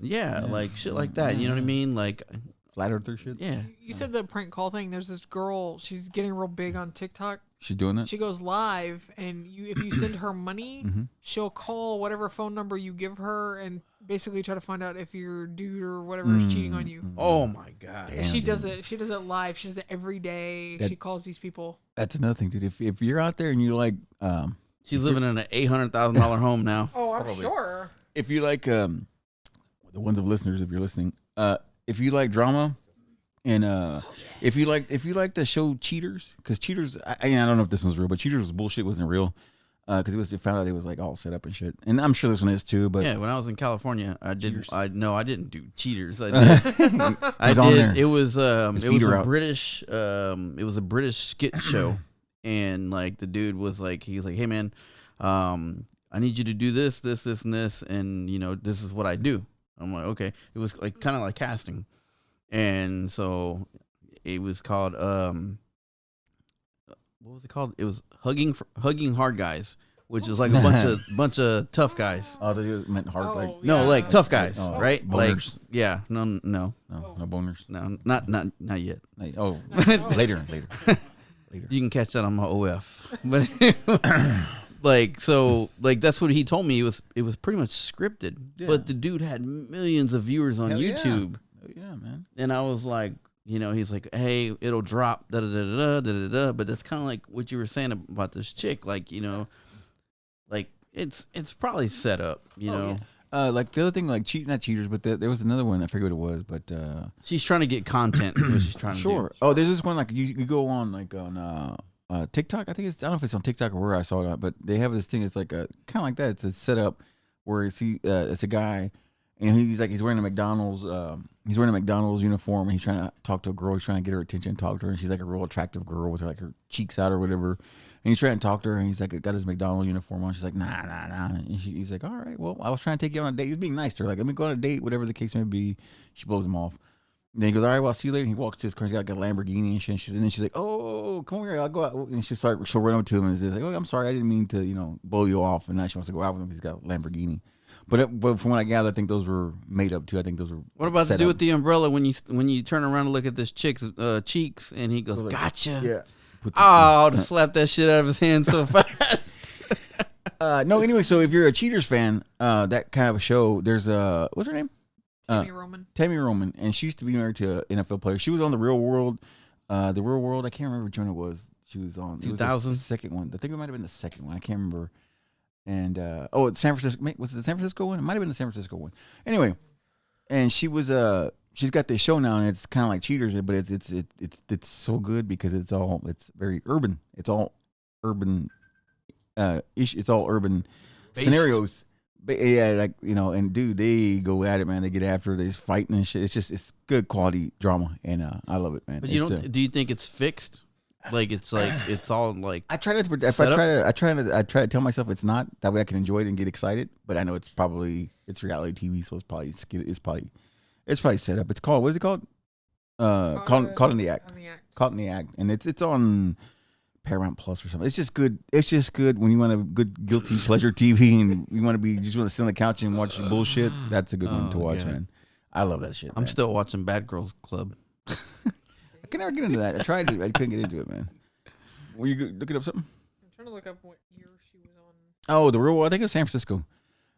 C: Yeah, like shit like that. You know what I mean? Like,
B: flat earther shit.
C: yeah.
E: You said the prank call thing. There's this girl. She's getting real big on TikTok.
B: She's doing that.
E: She goes live, and if you send her money,
B: Mm-hmm.
E: she'll call whatever phone number you give her, and basically try to find out if your dude or whatever is cheating on you.
C: Oh my god.
E: And she does it. She does it live. She does it every day.
B: That-
E: She calls these people.
B: That's another thing, dude. If you're out there and you like,
C: She's living in an $800,000 home now.
E: Oh, I'm sure.
B: if you like, the ones of listeners, if you're listening, if you like drama, and if you like the show Cheaters, because Cheaters, I don't know if this one's real, but Cheaters was bullshit, wasn't real, because it found out it was like all set up and shit, and I'm sure this one is too. But
C: Yeah, when I was in California, I didn't.
B: Cheaters.
C: I didn't do cheaters. I did. I
B: He's on
C: did.
B: there.
C: It was
B: His
C: it
B: feet
C: was
B: are
C: a
B: out.
C: British it was a British skit show, and like the dude was like, he's like, hey man, I need you to do this, this, this, and this, and you know this is what I do. I'm like, okay. It was like kind of like casting, And so it was called what was it called? It was hugging hard guys, which is like a bunch of tough guys.
B: Oh, they just meant hard, like
C: No, like tough guys,
B: Oh,
C: right?
B: boners.
C: Like no,
B: no boners.
C: no, not yet.
B: Like, oh, later.
C: You can catch that on my OF. But like so, like that's what he told me. It was pretty much scripted, but the dude had millions of viewers on
B: Hell yeah.
C: YouTube.
B: Yeah, man.
C: And I was like, he's like, hey, it'll drop, da da da da da da. But that's kind of like what you were saying about this chick, like like it's probably set up, know.
B: Yeah. Like the other thing, like not cheaters, but there was another one. I forget what it was, but
C: she's trying to get content. Is what she's trying to do.
B: Oh, there's this one like you go on like on TikTok. I don't know if it's on TikTok or where I saw it, but they have this thing. It's like kind of like that. It's a setup where it's a guy, and he's wearing a McDonald's. He's wearing a McDonald's uniform, and he's trying to talk to a girl. He's trying to get her attention, talk to her, and she's like a real attractive girl with like her cheeks out or whatever. And he's trying to talk to her, and he's like got his McDonald's uniform on. She's like, nah. And he's like, all right, well, I was trying to take you on a date. He was being nice to her, like, let me go on a date, whatever the case may be. She blows him off. And then he goes, all right, well, I'll see you later. And he walks to his car. He's got like a Lamborghini and shit. And then she's like, oh, come over here. I'll go out. And she'll run over to him and says, like, oh, I'm sorry. I didn't mean to, blow you off. And now she wants to go out with him. He's got a Lamborghini. But from what I gather, I think those were made up too. I think those were.
C: What about the dude with the umbrella when you turn around and look at this chick's cheeks and he goes,
B: like,
C: gotcha.
B: Yeah.
C: Oh, to slap that shit out of his hand so fast.
B: No, anyway, so if you're a Cheaters fan, that kind of a show, there's what's her name? Tammy Roman, and she used to be married to an NFL player. She was on The Real World. I can't remember which one it was. She was on
C: 2000.
B: The second one. I think it might have been the second one. I can't remember. And it's San Francisco. Was it the San Francisco one? It might have been the San Francisco one. Anyway, and she was she's got this show now, and it's kind of like Cheaters, but it's so good because it's very urban. It's all urban. It's all urban
C: Based.
B: Scenarios. Yeah, like and dude, they go at it, man. They get after it. They're just fighting and shit. It's good quality drama, and I love it, man.
C: But do you think it's fixed? Like it's all like
B: I try to tell myself it's not. That way I can enjoy it and get excited. But I know it's reality TV, so it's probably set up. It's called, what is it called? Caught in the Act. Caught in the Act, and it's on Paramount Plus or something. It's just good. It's just good when you want a good guilty pleasure TV and you want to sit on the couch and watch bullshit. That's a good one to watch, man. I love that shit.
C: I'm still watching Bad Girls Club.
B: I can never get into that. I tried to. I couldn't get into it, man. Were you looking up something?
E: I'm trying to look up what year she was on.
B: Oh, The Real World. I think it's San Francisco,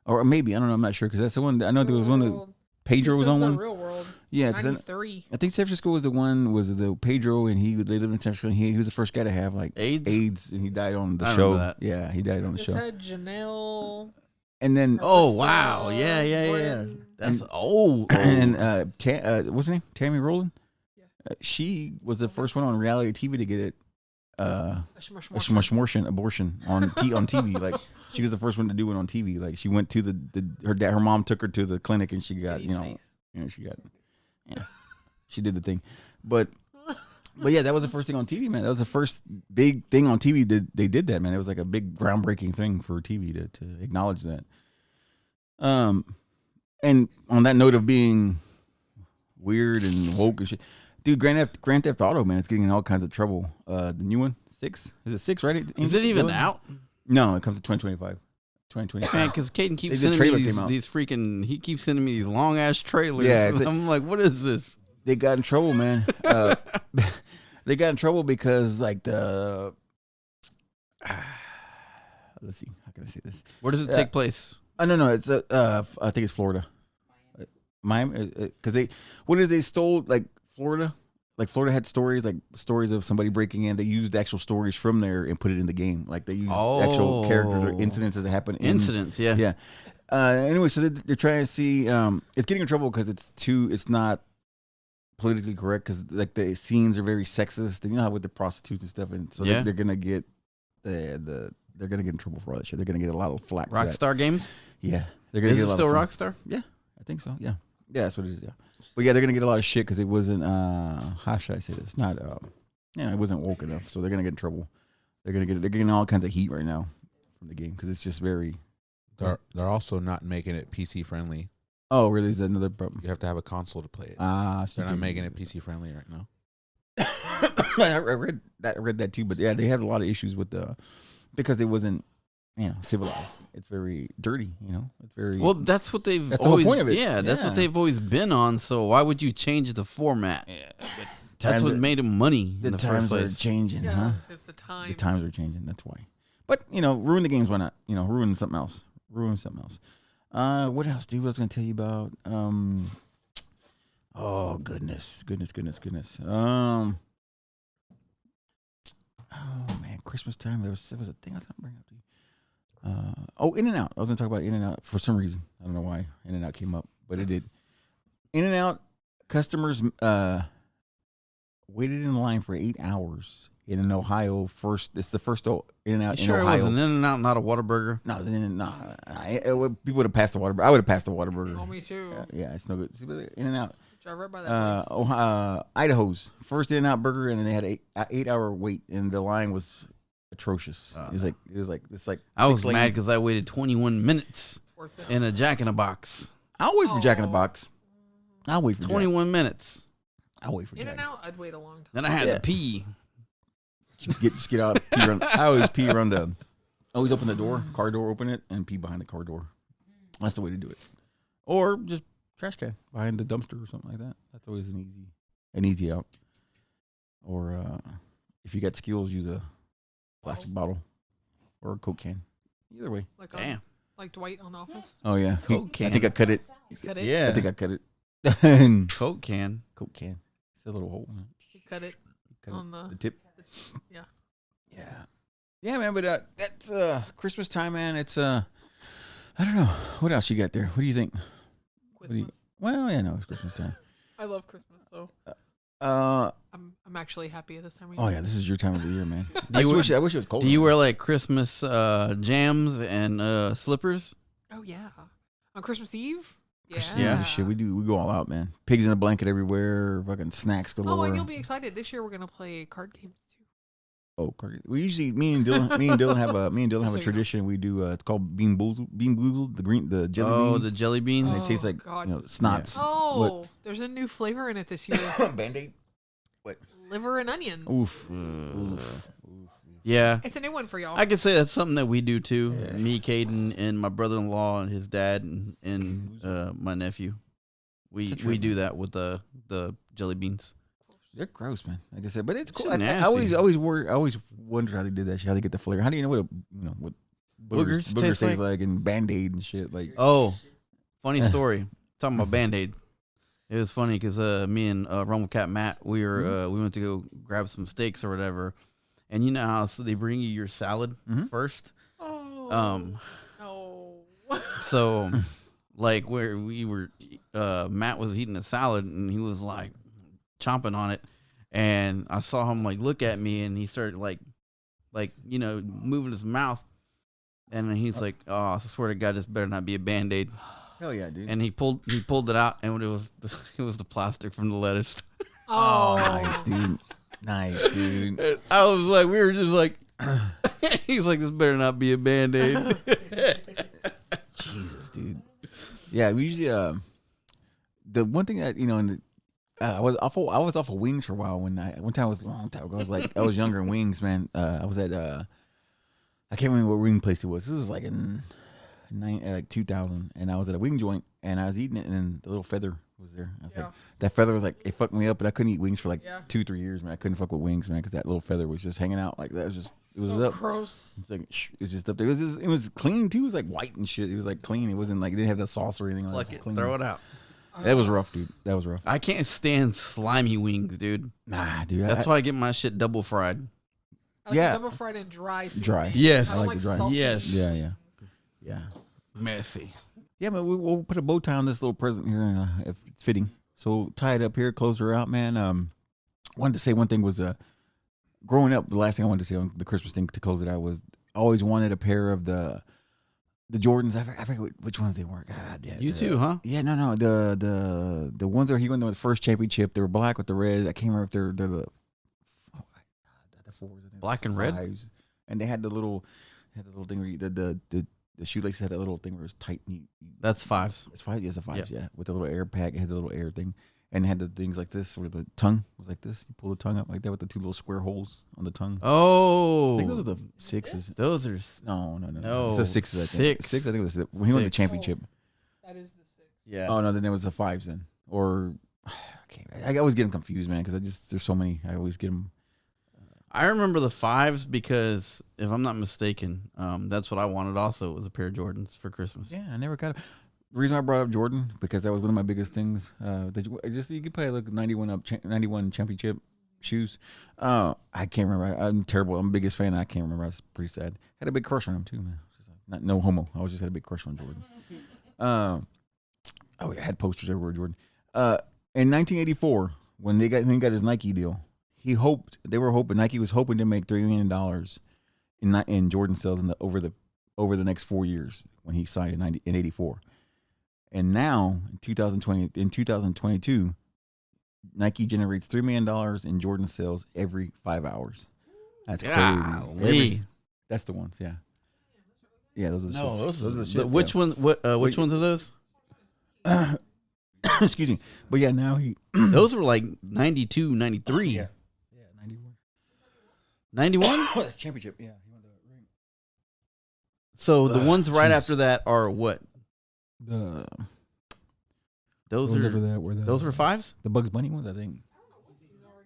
B: or maybe I don't know. I'm not sure because that's the one. I know there was one that Pedro was on one.
E: Real World.
B: Yeah,
E: 93.
B: I think San Francisco was the one. Was the Pedro, and they lived in San Francisco. And he was the first guy to have like
C: AIDS,
B: and he died on the
C: I
B: show.
C: remember that.
B: Yeah, he died on the show.
E: This had Janelle.
B: And then
C: wow, yeah. That's old.
B: and what's her name? Tammy Rowland.
E: Yeah.
B: She was the first one on reality TV to get it.
E: A
B: abortion on TV. Like she was the first one to do it on TV. Like she went to her mom took her to the clinic and she got she did the thing. But yeah, that was the first thing on TV, man. That was the first big thing on TV that they did that, man. It was like a big groundbreaking thing for TV to acknowledge that. And on that note of being weird and woke and shit, dude, Grand Theft Auto, man, it's getting in all kinds of trouble. The new one, 6? Is it 6, right?
C: Is it even out?
B: No, it comes to 2025. 2025.
C: Man, because Caden keeps sending me these freaking. He keeps sending me these long ass trailers.
B: Yeah,
C: I'm like, what is this?
B: They got in trouble, man. They got in trouble because like the. Let's see. How can I say this?
C: Where does it take place?
B: No. It's I think it's Florida. Miami, because they stole like Florida. Like Florida had stories of somebody breaking in. They used actual stories from there and put it in the game. Like they used actual characters or incidents that happened.
C: Yeah.
B: Yeah. Anyway, so they're trying to see. It's getting in trouble because it's not politically correct because like the scenes are very sexist. You know how with the prostitutes and stuff, and so they're gonna get they're gonna get in trouble for all that shit. They're gonna get a lot of flack.
C: Rockstar Games.
B: Yeah, they're gonna get a lot
C: still
B: of
C: Rockstar?
B: Yeah, I think so. Yeah, that's what it is. Yeah, but yeah, they're gonna get a lot of shit because it wasn't. How should I say this? Not. It wasn't woke enough, so they're gonna get in trouble. They're getting all kinds of heat right now from the game because it's just very.
D: They're also not making it PC friendly.
B: Oh, really? Is that another problem?
D: You have to have a console to play it.
B: So
D: They're
B: you
D: not
B: can-
D: making it PC friendly right now.
B: I read that too, but yeah, they had a lot of issues with because it wasn't, civilized. It's very dirty, It's very
C: Well, that's what they've
B: That's the whole
C: always.
B: point of it.
C: Yeah, that's
B: Yeah.
C: what they've always been on. So why would you change the format?
B: Yeah,
C: That's what made them money
B: the
C: in the first
B: times are
C: place.
B: changing, huh?
E: Yes, it's the time.
B: The times are changing. That's why. But ruin the games. Why not? Ruin something else. What else, dude? What was I gonna tell you about? Oh goodness. Oh man, Christmas time. There was a thing I was gonna bring up to you. In-N-Out. I was gonna talk about In-N-Out for some reason. I don't know why In-N-Out came up, but it did. In-N-Out customers waited in line for 8 hours in an Ohio first. It's the first In-N-Out in
C: Sure, it
B: Ohio.
C: was an In-N-Out, not a Whataburger.
B: No, people would have passed the Whataburger. I would have passed the Whataburger.
E: Oh, me too.
B: Yeah, it's no good. See, but In-N-Out.
E: Drive right by that place.
B: Idaho's first In-N-Out burger, and then they had an 8-hour wait, and the line was atrocious. It was like
C: I was
B: 6
C: mad
B: lanes.
C: because I waited 21 minutes
E: It's worth it.
C: in a Jack in a Box.
B: I'll wait for Jack in the
E: Oh.
B: Box. I'll wait for
C: 21 minutes.
B: Jack. I'll wait for
E: In
B: Jack.
E: and out, I'd wait a long time.
C: Then I had
B: Yeah.
C: to pee.
B: Just get out. Pee around. I always pee around I always open the door, car door, open it, and pee behind the car door. That's the way to do it. Or just trash can behind the dumpster or something like that. That's always an easy out. Or if you got skills, use a plastic bottle or a Coke can. Either way.
E: Like
C: Damn.
E: like Dwight on The Office.
B: Oh yeah,
C: Coke
B: I
C: can.
B: think I cut it.
E: He cut it.
C: Yeah.
B: I think I cut it.
C: Coke can.
B: Coke can. It's a little hole.
E: He cut it
B: Cut
E: on
B: the
E: the.
B: tip.
E: Yeah.
B: Yeah, man. But that's Christmas time, man. It's I don't know what else you got there. What do you think? What do you, well, yeah, no, it's Christmas time.
E: I love Christmas, so
B: Uh
E: I'm actually happy at this time of
B: oh
E: year.
B: yeah, this is your time of the year, man.
C: Do you
B: I wish it was cold.
C: Do you wear like Christmas jams and slippers?
E: Oh yeah. On Christmas Eve. Yeah.
B: Yeah, shit. We go all out, man. Pigs in a blanket everywhere. Fucking snacks galore.
E: Oh, and you'll be excited. This year we're gonna play card games too.
B: Oh, we usually me and Dylan have a
E: Just so
B: a
E: you know.
B: tradition. We do it's called bean boozled, the jelly beans.
C: The jelly beans.
B: And
E: Oh,
B: it tastes like
E: God.
B: snots.
E: Oh, there's a new flavor in it this year.
B: Band-Aid.
E: Liver and onions.
B: Oof.
C: Yeah.
E: It's a new one for y'all.
C: I could say that's something that we do too. Me, Caden, and my brother-in-law and his dad and my nephew. We
B: Such
C: we
B: a-
C: do that with the jelly beans.
B: They're gross, man. Like I said, but it's cool.
C: Shit
B: I
C: nasty.
B: always wonder how they did that shit. How they get the flavor? How do you know what
C: Boogers
B: boogers
C: taste
B: taste
C: like?
B: like and Band-Aid and shit? Like
C: Oh, funny story. Talking about Band-Aid. It was funny because me and Rumble Cat Matt, we went to go grab some steaks or whatever, and you know how they bring you your salad
B: Mhm.
C: first.
E: Oh. No.
C: So like where we were, Matt was eating a salad and he was like chomping on it, and I saw him like look at me, and he started like moving his mouth, and then he's like, "Oh, I swear to God, this better not be a Band-Aid."
B: hell yeah, dude.
C: And he pulled it out, and it was the plastic from the lettuce.
E: Oh.
B: nice, dude. Nice, dude.
C: And I was like, we were just like, he's like, this better not be a Band-Aid.
B: Jesus, dude. Yeah, we usually the one thing that I was off of wings for a while one time was a long time ago. I was younger in wings, man. I was at I can't remember what wing place it was. This was like in 2000, and I was at a wing joint and I was eating it, and then the little feather was there. I was like, that feather was like, it fucked me up, but I couldn't eat wings for like 2-3 years, man. I couldn't fuck with wings, man, because that little feather was just hanging out like that. It was
E: So
B: up.
E: gross.
B: It's like it was just up there. It was clean too. It was like white and shit. It was like clean. It wasn't like it didn't have that sauce or anything.
C: Pluck
B: was
C: it,
B: clean.
C: throw it out.
B: That was rough, dude. That was rough.
C: I can't stand slimy wings, dude.
B: Nah, dude.
C: That's why I get my shit double fried.
E: I like
B: Yeah.
E: double fried and dry.
B: Dry.
E: seasoning.
C: Yes.
E: I don't
B: I like
E: like
B: the dry.
E: salsa.
C: Yes.
B: Yeah.
C: Messy.
B: Yeah, man. We'll put a bow tie on this little present here, if it's fitting. So tie it up here, close her out, man. Wanted to say one thing was growing up. The last thing I wanted to say on the Christmas thing to close it out was I always wanted a pair of the Jordans. I forget which ones they were. God, yeah,
C: You too, huh?
B: Yeah, no. The ones that he went to the first championship. They were black with the red. I can't remember if they're the fours. I think
C: Black and red?
B: fives. And they had the little thing where the the shoelaces had that little thing where it was tight.
C: That's fives.
B: It's five. Yeah, it's a fives. Yeah, with the little air pack, it had the little air thing, and it had the things like this where the tongue was like this. You pull the tongue up like that with the two little square holes on the tongue.
C: Oh,
B: I think those are the sixes.
C: those are
B: No.
C: No,
B: It's the sixes. I think.
C: six.
B: I think it was when he won the
C: Six.
B: championship.
E: That is the 6.
C: yeah.
B: Oh no, then there was the fives then, or I always get them confused, man, because there's so many. I always get them.
C: I remember the fives because if I'm not mistaken, that's what I wanted. Also, was a pair of Jordans for Christmas.
B: Yeah, I never got it. The reason I brought up Jordan because that was one of my biggest things. You could play like 91 championship shoes. I can't remember. I'm terrible. I'm the biggest fan. I can't remember. I was pretty sad. Had a big crush on him too, man. Not no homo. I was just had a big crush on Jordan. I had posters everywhere. Jordan. In 1984, when he got his Nike deal, Nike was hoping to make $3 million in Jordan sales over the next 4 years when he signed in 84. And now in 2022, Nike generates $3 million in Jordan sales every 5 hours. That's crazy. That's the ones, yeah. Yeah, those are the shits.
C: Those
B: are the shit.
C: Which one? Which ones are those?
B: Excuse me. But yeah, now he
C: Those were like 92, 93.
B: Yeah, 91.
C: 91?
B: That's championship. Yeah, he won the ring.
C: So the ones right
B: jeez.
C: after that are what?
B: The
C: Those
B: ones
C: are
B: after that were
C: those were fives?
B: the Bugs Bunny ones, I think.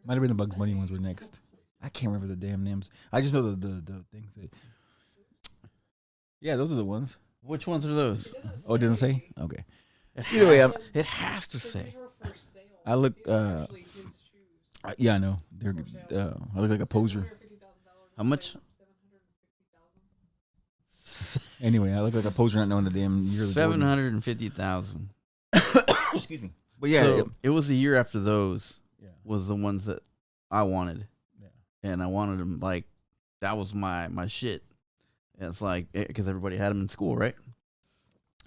B: Might have been the Bugs Bunny ones were next. I can't remember the damn names. I just know the things that. Yeah, those are the ones.
C: Which ones are those?
B: Oh, it doesn't say? Okay.
C: It
B: Either way,
C: it has to say.
B: I look. Yeah, I know. They're. I look like a poser.
C: How much?
B: Anyway, I look like a poser not knowing the damn year. Of the Jordan.
C: 750,000.
B: Excuse me. But yeah,
C: So it was a year after those
B: yeah.
C: was the ones that I wanted.
B: Yeah.
C: And I wanted them like that was my shit. And it's like because everybody had them in school, right?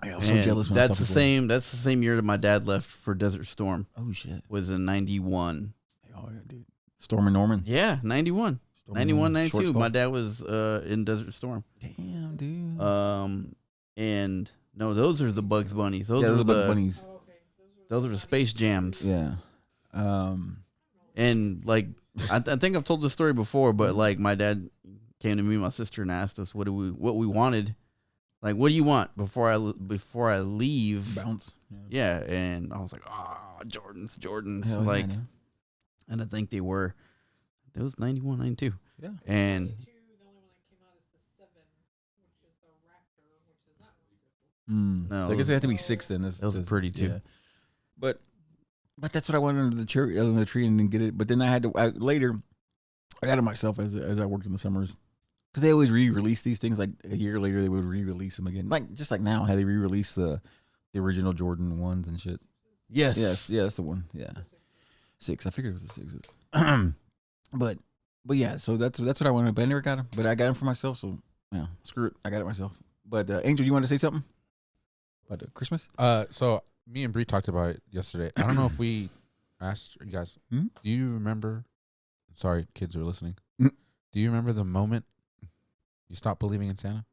B: I was so
C: And
B: jealous when I
C: that's
B: saw
C: the
B: people.
C: same. That's the same year that my dad left for Desert Storm.
B: Oh shit!
C: Was in 91.
B: Oh yeah, dude. Storm and Norman.
C: Yeah, 91.
B: Storm
C: 91,
B: and Short
C: 92.
B: Skull.
C: My dad was in Desert Storm.
B: Damn, dude.
C: And no, those are the Bugs Bunnies. Those
B: yeah,
C: are
B: those are
C: the
B: Bugs Bunnies.
C: Those are the Space Jams.
B: Yeah.
C: And like I think I've told this story before, but like my dad came to me and my sister and asked us what we wanted. Like, what do you want before I leave?
B: Bounce.
C: Yeah, and I was like, Jordans.
B: Hell
C: like,
B: yeah,
C: and I think they were 91, 92.
B: Yeah.
C: And
E: The only one that came out is the 7, which is the Raptor, which is not really
C: No,
B: So I guess it had to be 6 then.
C: those are pretty too.
B: Yeah. But that's what I wanted under the tree and didn't get it. But then I later I got it myself as I worked in the summers. Because they always re-release these things. Like a year later, they would re-release them again. Like just like now, how they re-release the original Jordan ones and shit.
C: Yes.
B: Yeah, that's the one. Yeah, 6. I figured it was the 6s. but yeah, so that's what I wanted. But I never got them. But I got them for myself. So yeah, screw it. I got it myself. But Angel, you want to say something about Christmas?
D: So me and Bree talked about it yesterday. I don't know if we asked you guys.
B: Hmm?
D: Do you remember? Sorry, kids are listening.
B: Hmm?
D: Do you remember the moment you stopped believing in Santa?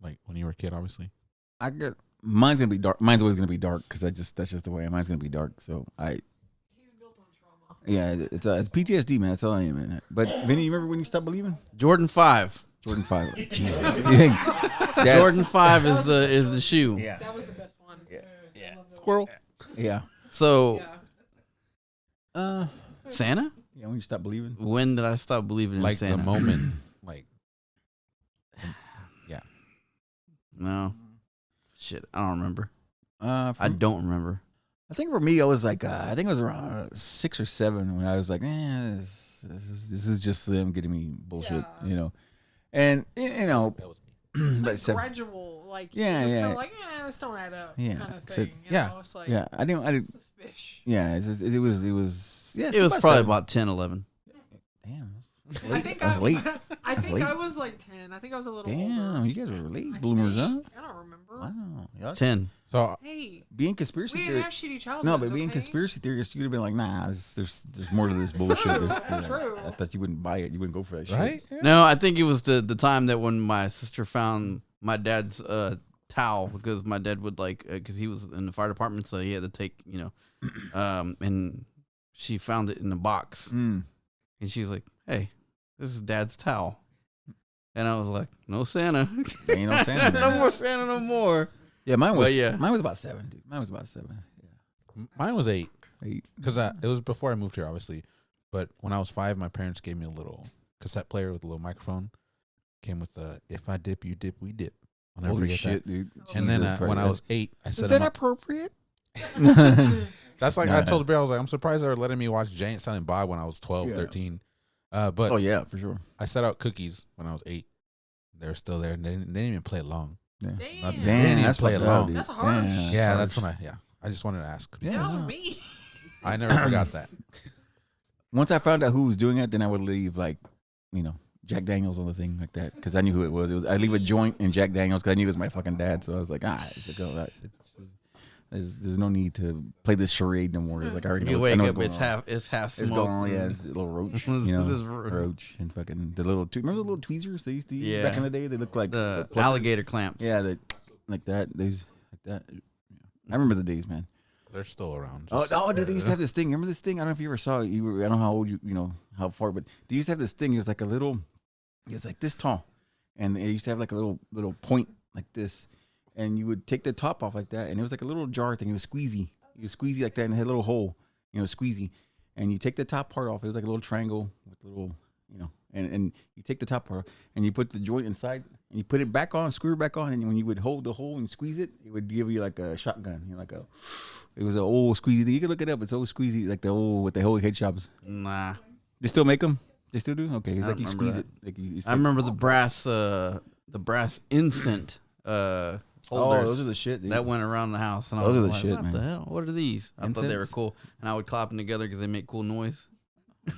D: Like when you were a kid, obviously.
B: Mine's gonna be dark. Mine's always gonna be dark because that's just the way. Mine's gonna be dark. So
E: He's built on trauma.
B: yeah, it's PTSD, man. That's all I am, man. But Vinny, you remember when you stopped believing?
C: Jordan 5.
B: Jordan 5. Jesus.
C: Jordan 5 is the shoe.
B: Yeah.
E: That was the best one.
B: Yeah.
D: Squirrel.
B: Yeah.
C: So
E: Yeah.
C: Santa?
B: Yeah. When you stop believing?
C: When did I stop believing
D: Like
C: in Santa?
D: the moment. Like
C: No. Shit, I don't remember.
B: I
C: don't remember.
B: I think for me, I was like, I think it was around 6 or 7 when I was like, this is just them getting me bullshit,
E: Yeah.
B: you know. And you know,
D: that was
E: It's like
B: 7.
E: gradual, like
B: Yeah,
E: just
B: yeah.
E: kind of like, this don't add up,
B: Yeah,
E: kind of
B: 'cause
E: thing.
B: it-
E: You
B: yeah,
E: know? It's like,
B: Yeah, I didn't.
E: suspicious.
B: Yeah, it was. Yeah,
C: It was probably
B: 7.
C: about 10, 11.
B: Damn.
E: I think
B: I was late.
E: I think
B: late.
E: I was like 10. I think I was a little
B: Damn,
E: older.
B: you guys were late
E: I
B: bloomers, huh?
E: think. I don't remember.
B: Wow. Y'all-
C: 10.
D: So
E: Hey,
B: being conspiracy
E: we didn't
B: theorist.
E: have shitty childhoods.
B: No, but being
E: okay?
B: conspiracy theorist, you'd have been like, nah, there's more to this bullshit.
E: True.
B: I thought you wouldn't buy it. You wouldn't go for that shit.
D: right? Yeah.
C: No, I think it was the time that when my sister found my dad's towel, because my dad would because he was in the fire department, so he had to take and she found it in the box,
B: Mm.
C: and she's like, "Hey, this is Dad's towel," and I was like, "No Santa,
B: Ain't no Santa.
C: no more Santa, no more."
B: Yeah, mine was.
C: But yeah.
B: Mine was about 7, dude. Mine was about 7. Yeah.
D: Mine was 8
B: 8.
D: because it was before I moved here, obviously. But when I was 5, my parents gave me a little cassette player with a little microphone. Came with the "If I dip, you dip, we dip." I'll never
B: Holy
D: forget
B: shit,
D: that.
B: dude.
D: And then
B: Jesus
D: when
B: Christ.
D: I was 8, I
B: is
D: said,
B: that appropriate?
D: "That's like
B: Nah.
D: I told the bear, I was like, I'm surprised they were letting me watch Giant Silent Bob when I was 12,
B: Yeah.
D: 13." But
B: Oh yeah, for sure.
D: I set out cookies when I was 8. They were still there, and they didn't even play it long.
B: Yeah.
E: Damn.
D: They didn't even
B: that's
D: play
B: fucked
D: it
B: up,
D: long.
B: dude.
E: That's harsh.
B: Damn,
D: Yeah,
B: harsh.
D: that's when I just wanted to ask.
B: Yeah.
E: That
B: no.
E: was me.
D: I never forgot that.
B: Once I found out who was doing it, then I would leave Jack Daniels on the thing like that because I knew who it was. I'd leave a joint in Jack Daniels because I knew it was my fucking dad. So I was like, there's no need to play this charade no more. It's like I already know.
C: You
B: I
C: wake
B: know
C: up,
B: what's
C: it's
B: going on.
C: half
B: It's
C: smoke.
B: going on, yeah. It's a little roach,
C: This is
B: roach and fucking the little. Remember the little tweezers they used to use back in the day? They looked like
C: the
B: pluckers.
C: alligator clamps.
B: Yeah, like that. These like that. I remember the days, man.
D: They're still around.
B: Oh, dude, they used to have this thing. Remember this thing? I don't know if you ever saw it. I don't know how old you know how far, but they used to have this thing. It was like it was like this tall, and it used to have like a little point like this, and you would take the top off like that, and it was like a little jar thing. It was squeezy. It was squeezy like that, and it had a little hole, squeezy, and you take the top part off. It was like a little triangle with little, and you take the top part off, and you put the joint inside, and you put it back on, screw it back on, and when you would hold the hole and squeeze it, it would give you like a shotgun, it was an old squeezy. You can look it up. It's old squeezy, like the old with the old head shops.
C: Nah,
B: They still make them. They still do. Okay, it's
C: I
B: like you
C: don't
B: squeeze
C: remember
B: it. Like it's
C: I
B: like-
C: remember the brass incense holders.
B: Oh, those are the shit. Dude.
C: that went around the house. And
B: Those
C: I was
B: are the
C: like,
B: shit,
C: what
B: man.
C: the hell? What are these? I thought they were
B: Incense?
C: cool, and I would clap them together because they make cool noise.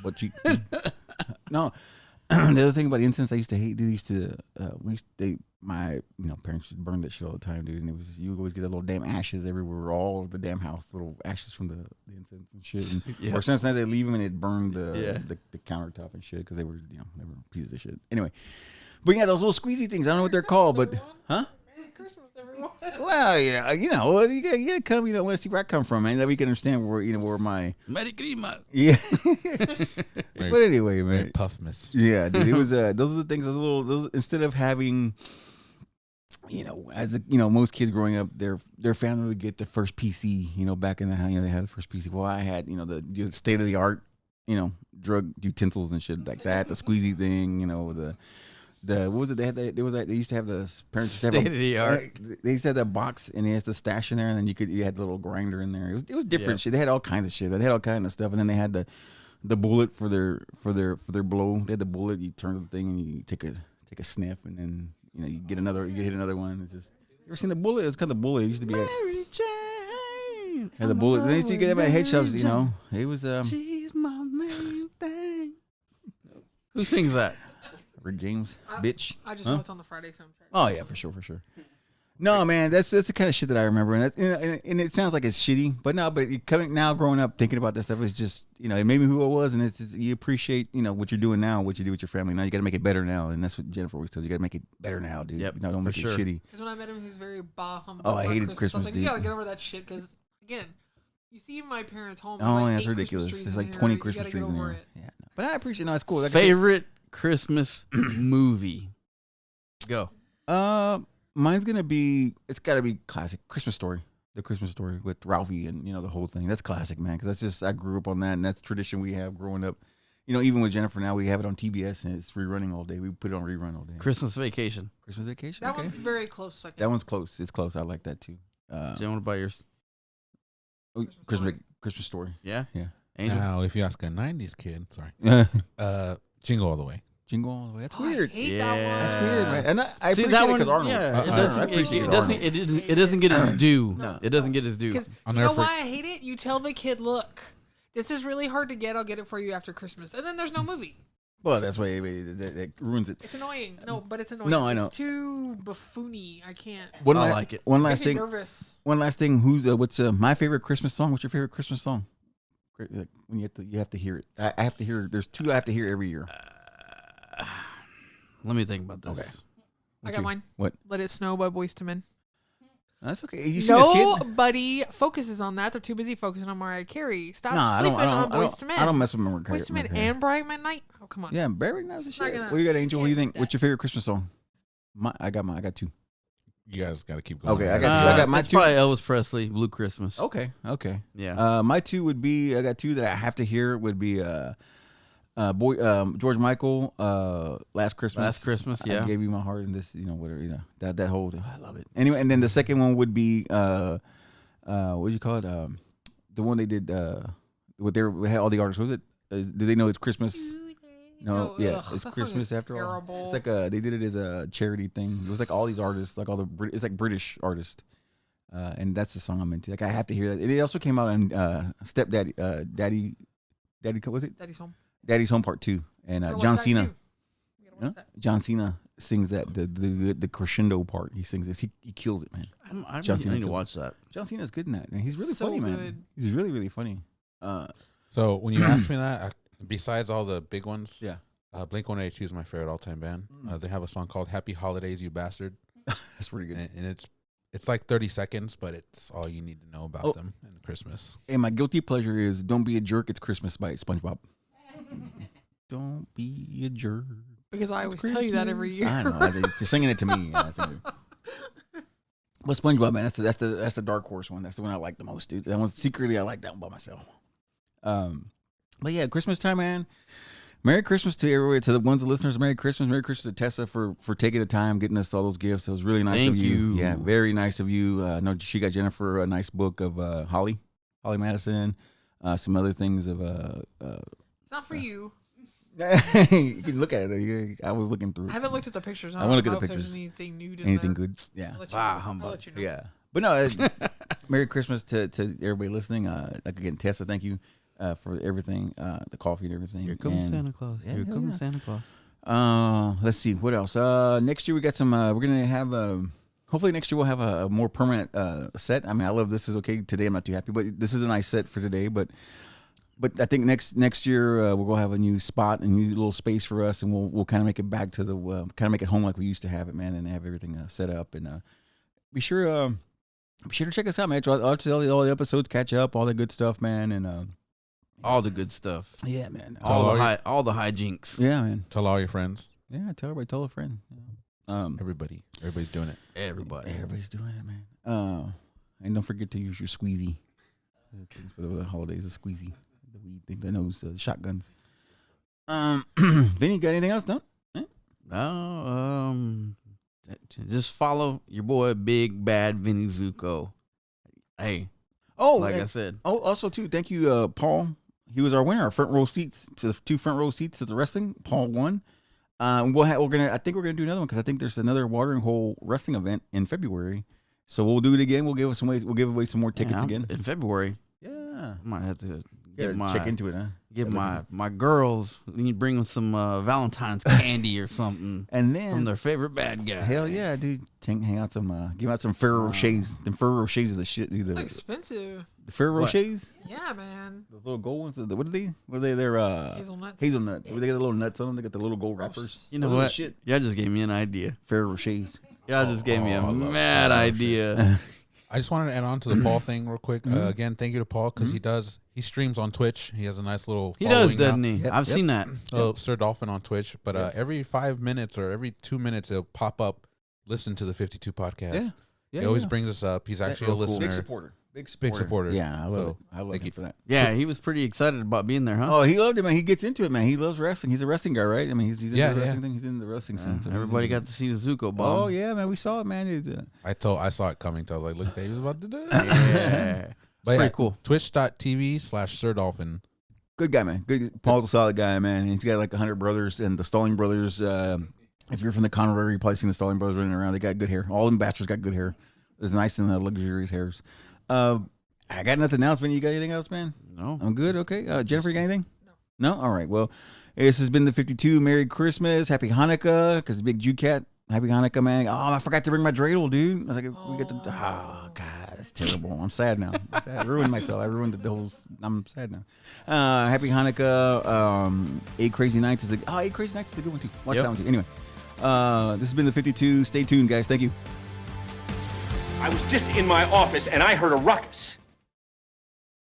B: What you? No. The other thing about incense I used to hate, dude, my parents just burned that shit all the time, dude. And you always get the little damn ashes everywhere, all over the damn house, little ashes from the incense and shit. And,
C: Yeah.
B: Or sometimes they leave them and it burned
C: Yeah.
B: the countertop and shit because they were pieces of shit. Anyway, but yeah, those little squeezy things. I don't know what they're called, but huh?
E: Merry Christmas, everyone.
B: Well, you gotta come, want to see where I come from, man. That we can understand where my
C: Merry Christmas.
B: yeah.
D: Very-
B: But anyway,
D: very
B: man.
D: puff miss.
B: Yeah, dude. It was those are the things. Instead of having, most kids growing up, their family would get the first PC. Back in the they had the first PC. Well, I had the state of the art, drug utensils and shit like that. The squeezy thing, the what was it? They used to have the parents used to have
C: State of the art.
B: They used to have that box and they had the stash in there, and then you had the little grinder in there. It was different
C: Yeah.
B: shit. They had all kinds of shit. They had all kinds of stuff, and then they had the bullet for their blow. They had the bullet. You turn the thing and you take a sniff, and then you get hit another one. It's just you ever seen the bullet? It's called the bullet. It used to be
C: Mary Jane.
B: the bullet. They used to get them at head shops. It was
C: She's my main thing. Who sings that?
B: Rick James, bitch.
E: I just
B: Huh?
E: know it's on the Friday soundtrack.
B: Oh yeah, for sure. No, man, that's the kind of shit that I remember, and it sounds like it's shitty, but no, but growing up, thinking about this stuff is just it made me who I was, and it's just, you appreciate what you're doing now, what you do with your family now. You got to make it better now, and that's what Jennifer always tells you. Got to make it better now, dude.
C: Yep,
B: Don't make
C: for sure.
B: it shitty.
E: Because when I met him, he was very bah humbug.
B: Oh, I
E: about
B: hated Christmas,
E: I was like,
B: dude.
E: you gotta get over that shit. Because again, you see my parents' home.
B: Oh,
E: like
B: yeah, it's
E: 8
B: ridiculous.
E: Christmas trees
B: There's
E: in
B: like
E: here,
B: 20
E: you
B: Christmas
E: gotta
B: trees
E: get
B: in
E: over
B: there.
E: it.
B: Yeah, no. But I appreciate. No, it's cool. Like I said,
C: Favorite Christmas movie? Go.
B: mine's gonna be. It's got to be classic Christmas Story. The Christmas Story with Ralphie and the whole thing. That's classic, man. Because that's just I grew up on that, and that's tradition we have growing up. Even with Jennifer now, we have it on TBS and it's rerunning all day. We put it on rerun all day.
C: Christmas Vacation.
B: Christmas Vacation.
E: That
B: okay.
E: one's very close second.
B: That one's close. It's close. I like that too.
C: Jen, what about yours?
B: Christmas Story.
C: Yeah?
B: Yeah.
C: Angel?
D: Now, if you ask a '90s kid, sorry, Jingle All the Way.
B: Jingle All the Way. That's
E: Oh,
B: weird.
E: I hate
C: Yeah.
E: that one.
B: That's weird, man. And I
C: See,
B: appreciate
C: that
B: it
C: one,
B: because Arnold.
C: yeah,
B: I
C: it doesn't,
B: appreciate
C: it doesn't,
B: Arnold.
C: it doesn't get its due.
B: No.
C: It doesn't get its due.
E: Because
D: I'll
E: you
D: never
E: know why I hate it? You tell the kid, look, this is really hard to get. I'll get it for you after Christmas. And then there's no movie.
B: Well, that's why that ruins it.
E: It's annoying. No, but it's annoying.
B: No, I know.
E: It's too buffoony. I can't.
C: I like it.
B: One
E: Makes
B: last
E: me
B: thing.
E: nervous.
B: One last thing. What's my favorite Christmas song? What's your favorite Christmas song? Like, when you have to hear it. I have to hear. There's two I have to hear every year.
C: Let me think about this.
B: Okay.
E: I got mine.
B: What?
E: Let It Snow by Boyz II Men.
B: That's okay. You see this kid?
E: Nobody focuses on that. They're too busy focusing on Mariah Carey. Stop
B: Nah,
E: sleeping on Boyz II Men.
B: I don't mess with Mariah Carey.
E: Boyz II Men and Bright Midnight. Oh, come on.
B: Yeah, very nice.
E: It's not
B: Shit.
E: gonna-
B: What do you got, Angel? What do you think?
E: that.
B: What's your favorite Christmas song? I got two.
D: You guys got to keep going.
B: Okay, I got two. I got my
C: it's
B: two.
C: probably Elvis Presley, Blue Christmas.
B: Okay.
C: Yeah.
B: My two would be. I got two that I have to hear. Would be George Michael. Last Christmas.
C: Last Christmas. Yeah.
B: I gave you my heart and this. Whatever. That whole. I love it. Anyway, and then the second one would be what do you call it? The one they did. What they had all the artists. Was it? Do they know it's Christmas? No, yeah,
E: ugh,
B: it's
E: that song
B: Christmas
E: is
B: after all.
E: terrible.
B: It's like they did it as a charity thing. It was like all these artists, like it's like British artists, and that's the song I'm into. Like I have to hear that. It also came out on Stepdaddy, Daddy, was it?
E: Daddy's Home.
B: Daddy's Home Part 2, and
E: Gotta watch
B: John
E: that
B: Cena.
E: too. We gotta watch that.
B: John Cena sings that the crescendo part. He sings this. He kills it, man.
C: I
B: John
C: really
B: Cena
C: need to
B: kills
C: watch that.
B: John Cena's good in that, man. He's really
E: So
B: funny, man.
E: good.
B: He's really really funny.
D: So when you asked me that, besides all the big ones,
B: Yeah,
D: Blink-182 is my favorite all-time band. They have a song called "Happy Holidays, You Bastard,"
B: that's pretty good.
D: and it's like 30 seconds, but it's all you need to know about them and Christmas.
B: And my guilty pleasure is "Don't Be a Jerk, It's Christmas" by SpongeBob. Don't be a jerk.
E: Because I always tell you that every year.
B: I know. They're singing it to me. Yeah, but SpongeBob, man, that's the dark horse one. That's the one I like the most, dude. That one secretly I like that one by myself. But yeah, Christmas time, man. Merry Christmas to everybody, to the ones, the listeners. Merry Christmas to Tessa for taking the time, getting us all those gifts. It was really nice
C: Thank
B: of you.
C: you.
B: Yeah, very nice of you. I know she got Jennifer a nice book of Holly Madison, some other things of
E: It's not for you.
B: you can look at it. I was looking through.
E: I haven't looked at the pictures.
B: I wanna look at
E: know
B: the
E: if there's
B: pictures.
E: anything new in
B: Anything
E: there.
B: good? Yeah.
E: I'll let you
C: Wow,
E: know.
C: humbug.
E: I'll let you know.
B: Yeah. But no, Merry Christmas to everybody listening. Again, Tessa, thank you for everything, the coffee and everything.
C: Here comes
B: And,
C: Santa Claus.
B: yeah,
C: Here
B: hell
C: comes
B: yeah.
C: Santa Claus.
B: Let's see what else. Next year we got some. We're gonna have. Hopefully next year we'll have a more permanent set. I mean, I love This Is Okay. Today I'm not too happy, but this is a nice set for today. But I think next year we're gonna have a new spot, a new little space for us, and we'll kind of make it back to the kind of make it home like we used to have it, man, and have everything set up. And be sure to check us out, man. I'll tell you all the episodes, catch up, all that good stuff, man. And
C: All the good stuff.
B: yeah, man.
C: All the hijinks.
B: Yeah, man.
D: Tell all your friends,
B: Yeah, tell everybody, tell a friend.
D: everybody's doing it.
C: Everybody.
B: Everybody's doing it, man. And don't forget to use your squeezy. Things for the holidays, the squeezy, the weed thing, the nose, the shotguns. Vinny, got anything else? No.
C: No, just follow your boy Big Bad Vinnie Zuko. Hey,
B: Oh,
C: like
B: and-
C: I said,
B: also too, thank you, Paul. He was our winner, our front row seats to the 2 front row seats to the wrestling. Paul won. I think we're gonna do another one because I think there's another watering hole wrestling event in February. So we'll do it again. We'll give away some more tickets
C: yeah,
B: again.
C: in February.
B: Yeah.
C: I might have to
B: Check into it, huh?
C: get my girls. We need to bring them some Valentine's candy or something
B: And then
C: from their favorite bad guy.
B: hell yeah, dude! Hang out some, give out some Ferrero Rochers. Them Ferrero Rochers are the shit.
E: It's
B: The
E: expensive.
B: Ferrero
C: What?
B: Rochers,
E: Yeah, man.
B: the little gold ones. What are they? What are they? They're
E: Hazelnuts.
B: hazelnut. They got the little nuts on them. They got the little gold wrappers.
C: You know
B: Those are the
C: what?
B: Shit.
C: Y'all just gave me an idea.
B: Ferrero Rochers.
C: Y'all just gave me
D: I
C: a
D: love
C: mad
D: Ferrero
C: idea.
D: I just wanted to add on to the Paul thing real quick. Again, thank you to Paul because he streams on Twitch. He has a nice little
C: He does,
D: following
C: doesn't
D: now.
C: he?
B: Yep,
C: I've
B: yep.
C: seen that.
D: Sir Dolphin on Twitch, but every 5 minutes or every 2 minutes it'll pop up. Listen to the 52 podcast.
B: Yeah. Yeah,
D: he always
B: yeah.
D: brings us up. He's actually a
C: real cool.
D: listener.
B: Big supporter. Big
D: Big supporter.
B: Yeah, I love
D: So,
B: it. I love
D: thank
B: him
D: you.
B: for that.
C: Yeah, he was pretty excited about being there, huh?
B: Oh, he loved it, man. He gets into it, man. He loves wrestling. He's a wrestling guy, right? I mean, he's into
D: Yeah,
B: the
D: yeah.
B: wrestling thing. He's in the wrestling scene. So he's
C: Everybody
B: into
C: got
B: it.
C: to see the Zuko bomb.
B: Oh yeah, man. We saw it, man. It's,
D: I saw it coming. So I was like, look, he was about to do it.
C: Yeah.
D: But
C: Pretty cool.
D: Twitch.tv/Sir Dolphin.
B: good guy, man. Good. Paul's a solid guy, man. He's got like 100 brothers, and the Stalling brothers. If you're from the Conroe area, you probably seen the Stalling brothers running around. They got good hair. All them bastards got good hair. It's nice and luxurious hairs. I got nothing else. Vinny, you got anything else, man?
C: No.
B: I'm good. Okay. Jennifer, you got anything? No. All right. Well, This has been the 52. Merry Christmas. Happy Hanukkah. Because Big Jew Cat. Happy Hanukkah, man. Oh, I forgot to bring my dreidel, dude. I was like, we get to. Oh, God, that's terrible. I'm sad now. I ruined myself. I ruined the whole. I'm sad now. Happy Hanukkah. 8 Crazy Nights is a. Oh, 8 Crazy Nights is a good one, too. Watch that one, too. Anyway, this has been the 52. Stay tuned, guys. Thank you.
A: I was just in my office and I heard a ruckus.